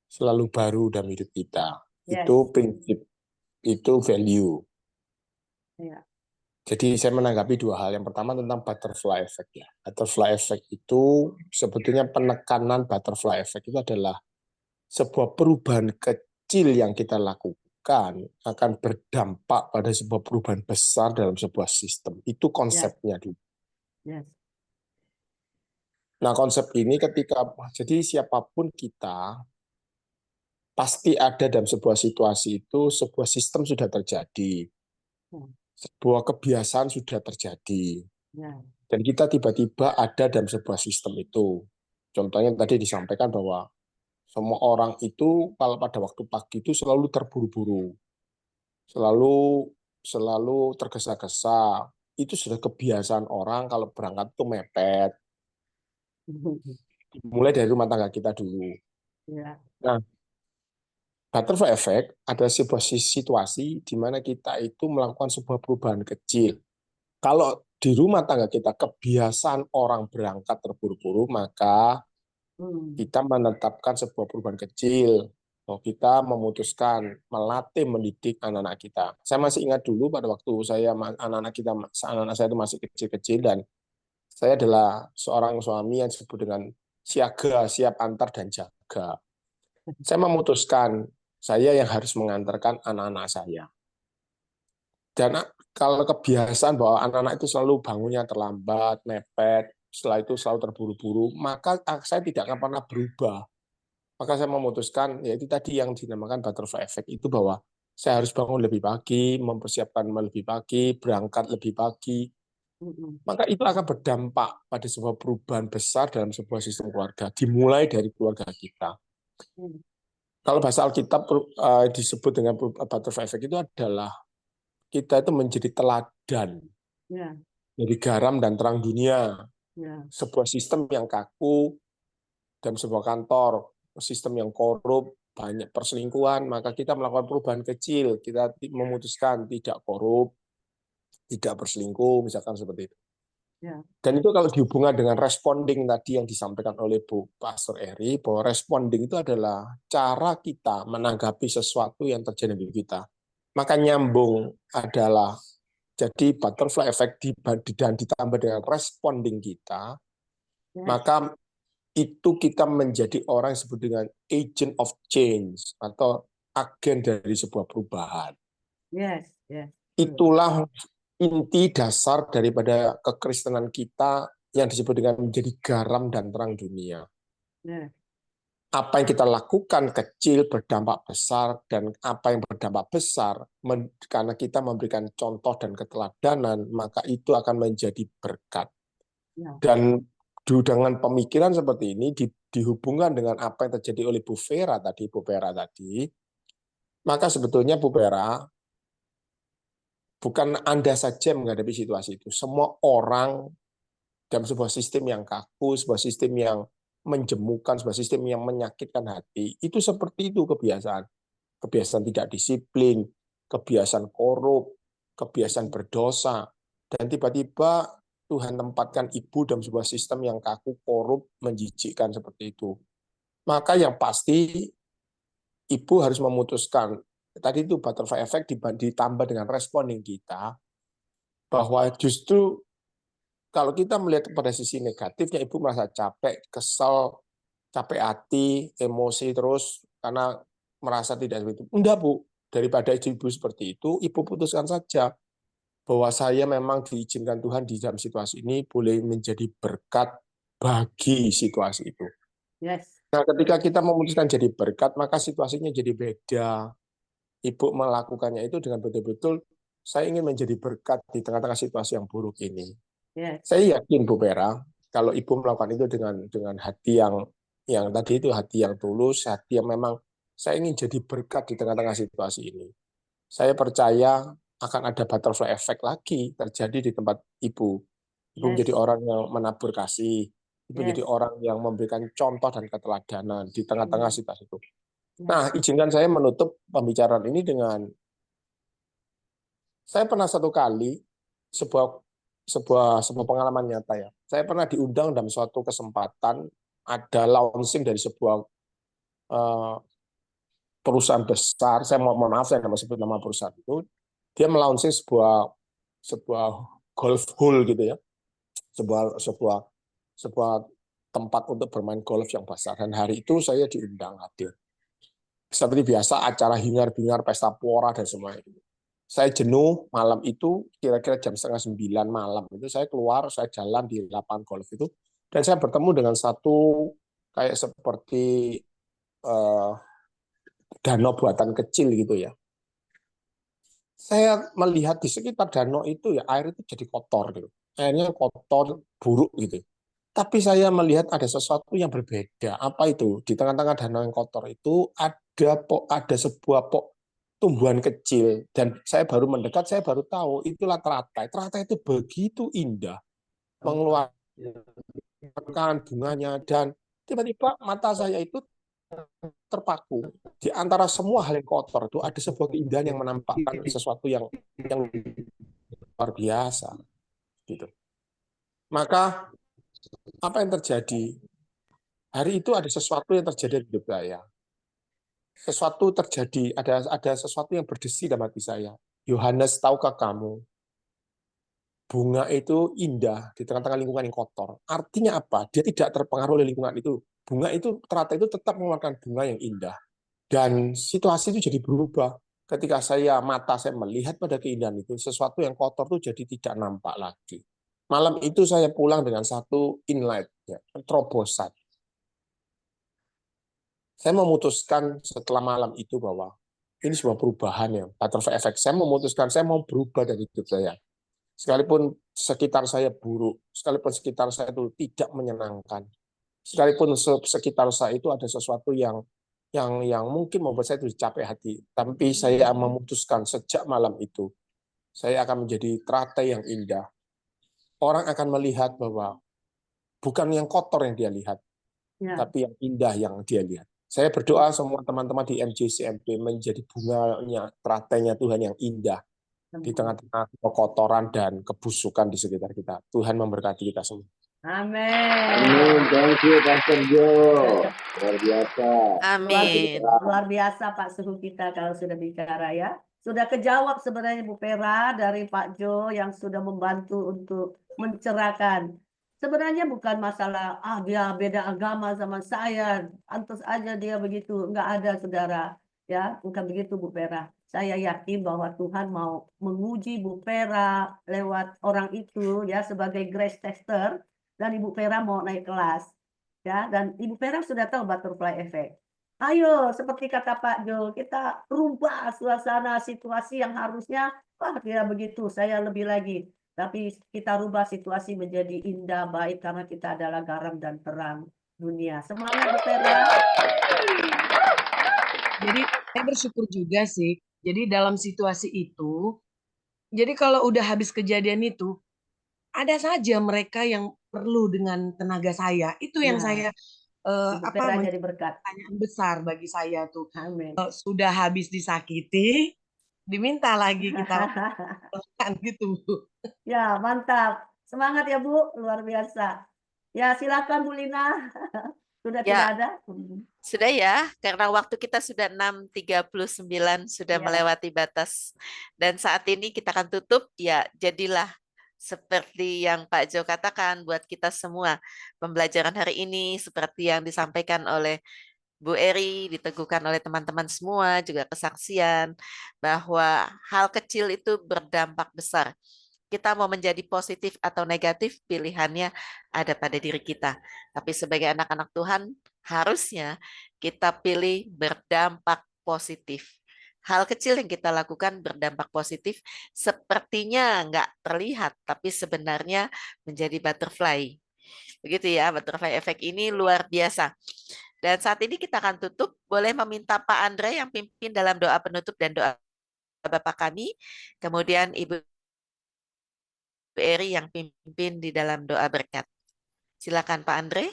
selalu baru dalam hidup kita. Yes. Itu prinsip, itu value. Ya. Jadi saya menanggapi dua hal. Yang pertama tentang butterfly effect ya. Butterfly effect itu sebetulnya penekanan butterfly effect itu adalah sebuah perubahan kecil yang kita lakukan akan berdampak pada sebuah perubahan besar dalam sebuah sistem. Itu konsepnya dulu. Yes. Nah, konsep ini jadi siapapun kita pasti ada dalam sebuah situasi itu, sebuah sistem sudah terjadi. Sebuah kebiasaan sudah terjadi. Ya. Dan kita tiba-tiba ada dalam sebuah sistem itu. Contohnya tadi disampaikan bahwa semua orang itu kalau pada waktu pagi itu selalu terburu-buru. Selalu tergesa-gesa. Itu sudah kebiasaan orang kalau berangkat itu mepet. Mulai dari rumah tangga kita dulu. Ya. Nah, butterfly effect adalah sebuah situasi di mana kita itu melakukan sebuah perubahan kecil. Kalau di rumah tangga kita kebiasaan orang berangkat terburu-buru, maka kita menetapkan sebuah perubahan kecil. Kita memutuskan melatih mendidik anak-anak kita. Saya masih ingat dulu pada waktu anak-anak saya itu masih kecil-kecil dan saya adalah seorang suami yang disebut dengan siaga, siap antar dan jaga. Saya memutuskan saya yang harus mengantarkan anak-anak saya. Dan kalau kebiasaan bahwa anak-anak itu selalu bangunnya terlambat, mepet, setelah itu selalu terburu-buru, maka saya tidak akan pernah berubah. Maka saya memutuskan, yaitu tadi yang dinamakan butterfly effect, itu bahwa saya harus bangun lebih pagi, mempersiapkan lebih pagi, berangkat lebih pagi. Maka itu akan berdampak pada sebuah perubahan besar dalam sebuah sistem keluarga, dimulai dari keluarga kita. Kalau bahasa Alkitab disebut dengan butterfly effect itu adalah kita itu menjadi teladan dari garam dan terang dunia. Sebuah sistem yang kaku dalam sebuah kantor, sistem yang korup, banyak perselingkuhan, maka kita melakukan perubahan kecil. Kita memutuskan tidak korup, tidak berselingkuh, misalkan seperti itu. Dan itu kalau dihubungkan dengan responding tadi yang disampaikan oleh Bu Pastor Eri, bahwa responding itu adalah cara kita menanggapi sesuatu yang terjadi di kita. Maka nyambung adalah jadi butterfly effect dan ditambah dengan responding kita, maka itu kita menjadi orang yang disebut dengan agent of change atau agen dari sebuah perubahan. Itulah inti dasar daripada kekristenan kita yang disebut dengan menjadi garam dan terang dunia. Apa yang kita lakukan kecil berdampak besar, dan apa yang berdampak besar karena kita memberikan contoh dan keteladanan, maka itu akan menjadi berkat. Dan dengan pemikiran seperti ini dihubungkan dengan apa yang terjadi oleh Bu Vera tadi, maka sebetulnya Bu Vera, bukan Anda saja menghadapi situasi itu. Semua orang dalam sebuah sistem yang kaku, sebuah sistem yang menjemukan, sebuah sistem yang menyakitkan hati, itu seperti itu kebiasaan. Kebiasaan tidak disiplin, kebiasaan korup, kebiasaan berdosa. Dan tiba-tiba Tuhan tempatkan ibu dalam sebuah sistem yang kaku, korup, menjijikkan seperti itu. Maka yang pasti ibu harus memutuskan, tadi itu butterfly effect ditambah dengan responding kita, bahwa justru kalau kita melihat pada sisi negatifnya, ibu merasa capek, kesel, capek hati, emosi terus karena merasa tidak seperti itu. Enggak, Bu. Daripada ibu seperti itu, ibu putuskan saja bahwa saya memang diizinkan Tuhan di dalam situasi ini boleh menjadi berkat bagi situasi itu. Nah, ketika kita memutuskan jadi berkat, maka situasinya jadi beda. Ibu melakukannya itu dengan betul-betul, saya ingin menjadi berkat di tengah-tengah situasi yang buruk ini. Saya yakin Bu Vera, kalau ibu melakukan itu dengan hati yang tadi itu hati yang tulus, hati yang memang saya ingin jadi berkat di tengah-tengah situasi ini. Saya percaya akan ada butterfly effect lagi terjadi di tempat ibu. Ibu menjadi orang yang menabur kasih, ibu menjadi orang yang memberikan contoh dan keteladanan di tengah-tengah situasi itu. Nah, izinkan saya menutup pembicaraan ini dengan saya pernah satu kali sebuah sebuah pengalaman nyata ya. Saya pernah diundang dalam suatu kesempatan ada launching dari sebuah eh, perusahaan besar. Saya mohon maaf saya nggak sebut nama perusahaan itu. Dia melaunching sebuah golf hole gitu ya. Sebuah sebuah sebuah tempat untuk bermain golf yang besar. Dan hari itu saya diundang hadir. Seperti biasa acara hingar-bingar, pesta pora dan semuanya. Saya jenuh malam itu kira-kira jam 8:30 malam itu saya keluar, saya jalan di lapangan golf itu dan saya bertemu dengan satu kayak seperti eh, danau buatan kecil gitu ya. Saya melihat di sekitar danau itu ya air itu jadi kotor gitu. Airnya kotor, buruk gitu. Tapi saya melihat ada sesuatu yang berbeda. Apa itu? Di tengah-tengah danau yang kotor itu ada sebuah tumbuhan kecil dan saya baru mendekat, saya baru tahu itulah teratai. Teratai itu begitu indah, mengeluarkan bunganya dan tiba-tiba mata saya itu terpaku di antara semua hal yang kotor itu ada sebuah keindahan yang menampakkan sesuatu yang luar biasa gitu. Maka apa yang terjadi? Hari itu ada sesuatu yang terjadi di hidup saya. Sesuatu terjadi, ada sesuatu yang berdesi dalam hati saya. Yohanes, tahukah kamu, bunga itu indah di tengah-tengah lingkungan yang kotor. Artinya apa? Dia tidak terpengaruh oleh lingkungan itu. Bunga itu, teratai itu tetap mengeluarkan bunga yang indah. Dan situasi itu jadi berubah. Ketika mata saya melihat pada keindahan itu, sesuatu yang kotor itu jadi tidak nampak lagi. Malam itu saya pulang dengan satu insight, ya, terobosan. Saya memutuskan setelah malam itu bahwa ini sebuah perubahan ya, butterfly effect. Saya memutuskan saya mau berubah dari hidup saya. Sekalipun sekitar saya buruk, sekalipun sekitar saya itu tidak menyenangkan, sekalipun sekitar saya itu ada sesuatu yang mungkin membuat saya itu capek hati, tapi saya memutuskan sejak malam itu saya akan menjadi teratai yang indah. Orang akan melihat bahwa bukan yang kotor yang dia lihat, tapi yang indah yang dia lihat. Saya berdoa semua teman-teman di MJCMP menjadi bunganya, teratainya Tuhan yang indah di tengah-tengah kekotoran dan kebusukan di sekitar kita. Tuhan memberkati kita semua. Amin. Thank you, Pastor Joe. Luar biasa. Amin. Luar biasa Pak Suhu kita kalau sudah bicara ya. Sudah kejawab sebenarnya Bu Pera dari Pak Jo yang sudah membantu untuk mencerahkan. Sebenarnya bukan masalah dia beda agama sama saya, pantas aja dia begitu. Enggak ada saudara, ya bukan begitu Bu Pera. Saya yakin bahwa Tuhan mau menguji Bu Pera lewat orang itu ya sebagai grace tester dan Ibu Pera mau naik kelas. Ya, dan Ibu Pera sudah tahu butterfly effect. Ayo, seperti kata Pak Jo, kita rubah suasana situasi yang harusnya, dia begitu, saya lebih lagi. Tapi kita rubah situasi menjadi indah, baik, karena kita adalah garam dan terang dunia. Semangat, Bu Pera. Jadi saya bersyukur juga sih. Jadi dalam situasi itu, jadi kalau udah habis kejadian itu, ada saja mereka yang perlu dengan tenaga saya. Itu yang saya jadi berkat. Pertanyaan besar bagi saya tuh. Amin. Sudah habis disakiti, diminta lagi kita gitu. Ya, mantap. Semangat ya Bu, luar biasa. Ya, silakan Bu Lina. Sudah tidak ada? Sudah ya, karena waktu kita sudah 6:39, sudah melewati batas. Dan saat ini kita akan tutup, ya jadilah seperti yang Pak Jo katakan buat kita semua. Pembelajaran hari ini seperti yang disampaikan oleh Bu Eri, diteguhkan oleh teman-teman semua, juga kesaksian bahwa hal kecil itu berdampak besar. Kita mau menjadi positif atau negatif, pilihannya ada pada diri kita. Tapi sebagai anak-anak Tuhan, harusnya kita pilih berdampak positif. Hal kecil yang kita lakukan berdampak positif, sepertinya nggak terlihat, tapi sebenarnya menjadi butterfly. Begitu ya, butterfly effect ini luar biasa. Dan saat ini kita akan tutup, boleh meminta Pak Andre yang pimpin dalam doa penutup dan doa Bapak kami, kemudian Ibu Eri yang pimpin di dalam doa berkat. Silakan Pak Andre.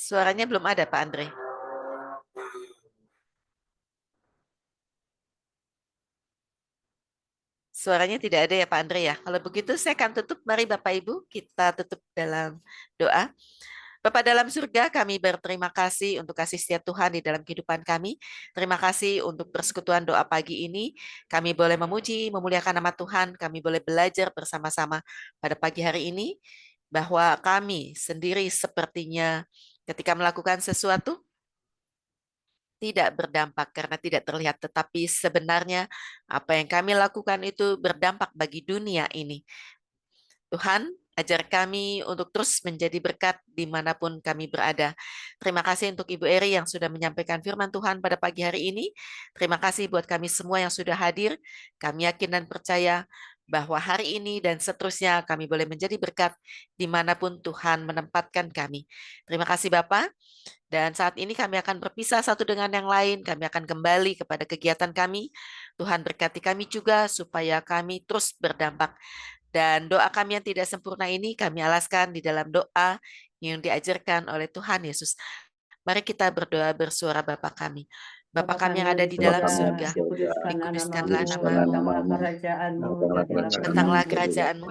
Suaranya belum ada, Pak Andre. Suaranya tidak ada ya Pak Andre ya. Kalau begitu saya akan tutup. Mari Bapak Ibu kita tutup dalam doa. Bapak dalam surga, kami berterima kasih untuk kasih setia Tuhan di dalam kehidupan kami. Terima kasih untuk persekutuan doa pagi ini. Kami boleh memuji, memuliakan nama Tuhan. Kami boleh belajar bersama-sama pada pagi hari ini bahwa kami sendiri sepertinya ketika melakukan sesuatu tidak berdampak karena tidak terlihat, tetapi sebenarnya apa yang kami lakukan itu berdampak bagi dunia ini. Tuhan, ajar kami untuk terus menjadi berkat dimanapun kami berada. Terima kasih untuk Ibu Eri yang sudah menyampaikan firman Tuhan pada pagi hari ini. Terima kasih buat kami semua yang sudah hadir. Kami yakin dan percaya bahwa hari ini dan seterusnya kami boleh menjadi berkat dimanapun Tuhan menempatkan kami. Terima kasih Bapak. Dan saat ini kami akan berpisah satu dengan yang lain. Kami akan kembali kepada kegiatan kami. Tuhan berkati kami juga supaya kami terus berdampak. Dan doa kami yang tidak sempurna ini kami alaskan di dalam doa yang diajarkan oleh Tuhan Yesus. Mari kita berdoa bersuara Bapa kami. Bapa kami yang ada di dalam surga, dikuduskanlah namamu, datanglah kerajaanmu,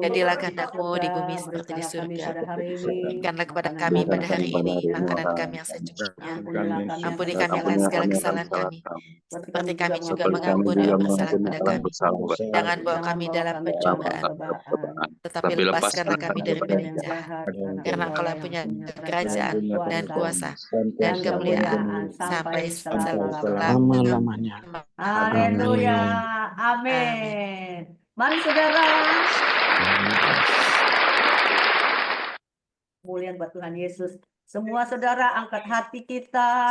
jadilah kehendak-mu di bumi seperti di surga. Berikanlah kepada kami pada hari ini makanan kami yang secukupnya. Ampuni kami akan segala kesalahan kami, seperti kami juga mengampuni orang bersalah kepada kami. Jangan bawa kami dalam pencobaan, tetapi lepaskanlah kami daripada yang jahat. Karena Engkau punya kerajaan dan kuasa dan kemuliaan sampai selama-lamanya. Haleluya. Amin. Mari saudara. Mulia buat Tuhan Yesus. Semua saudara angkat hati kita.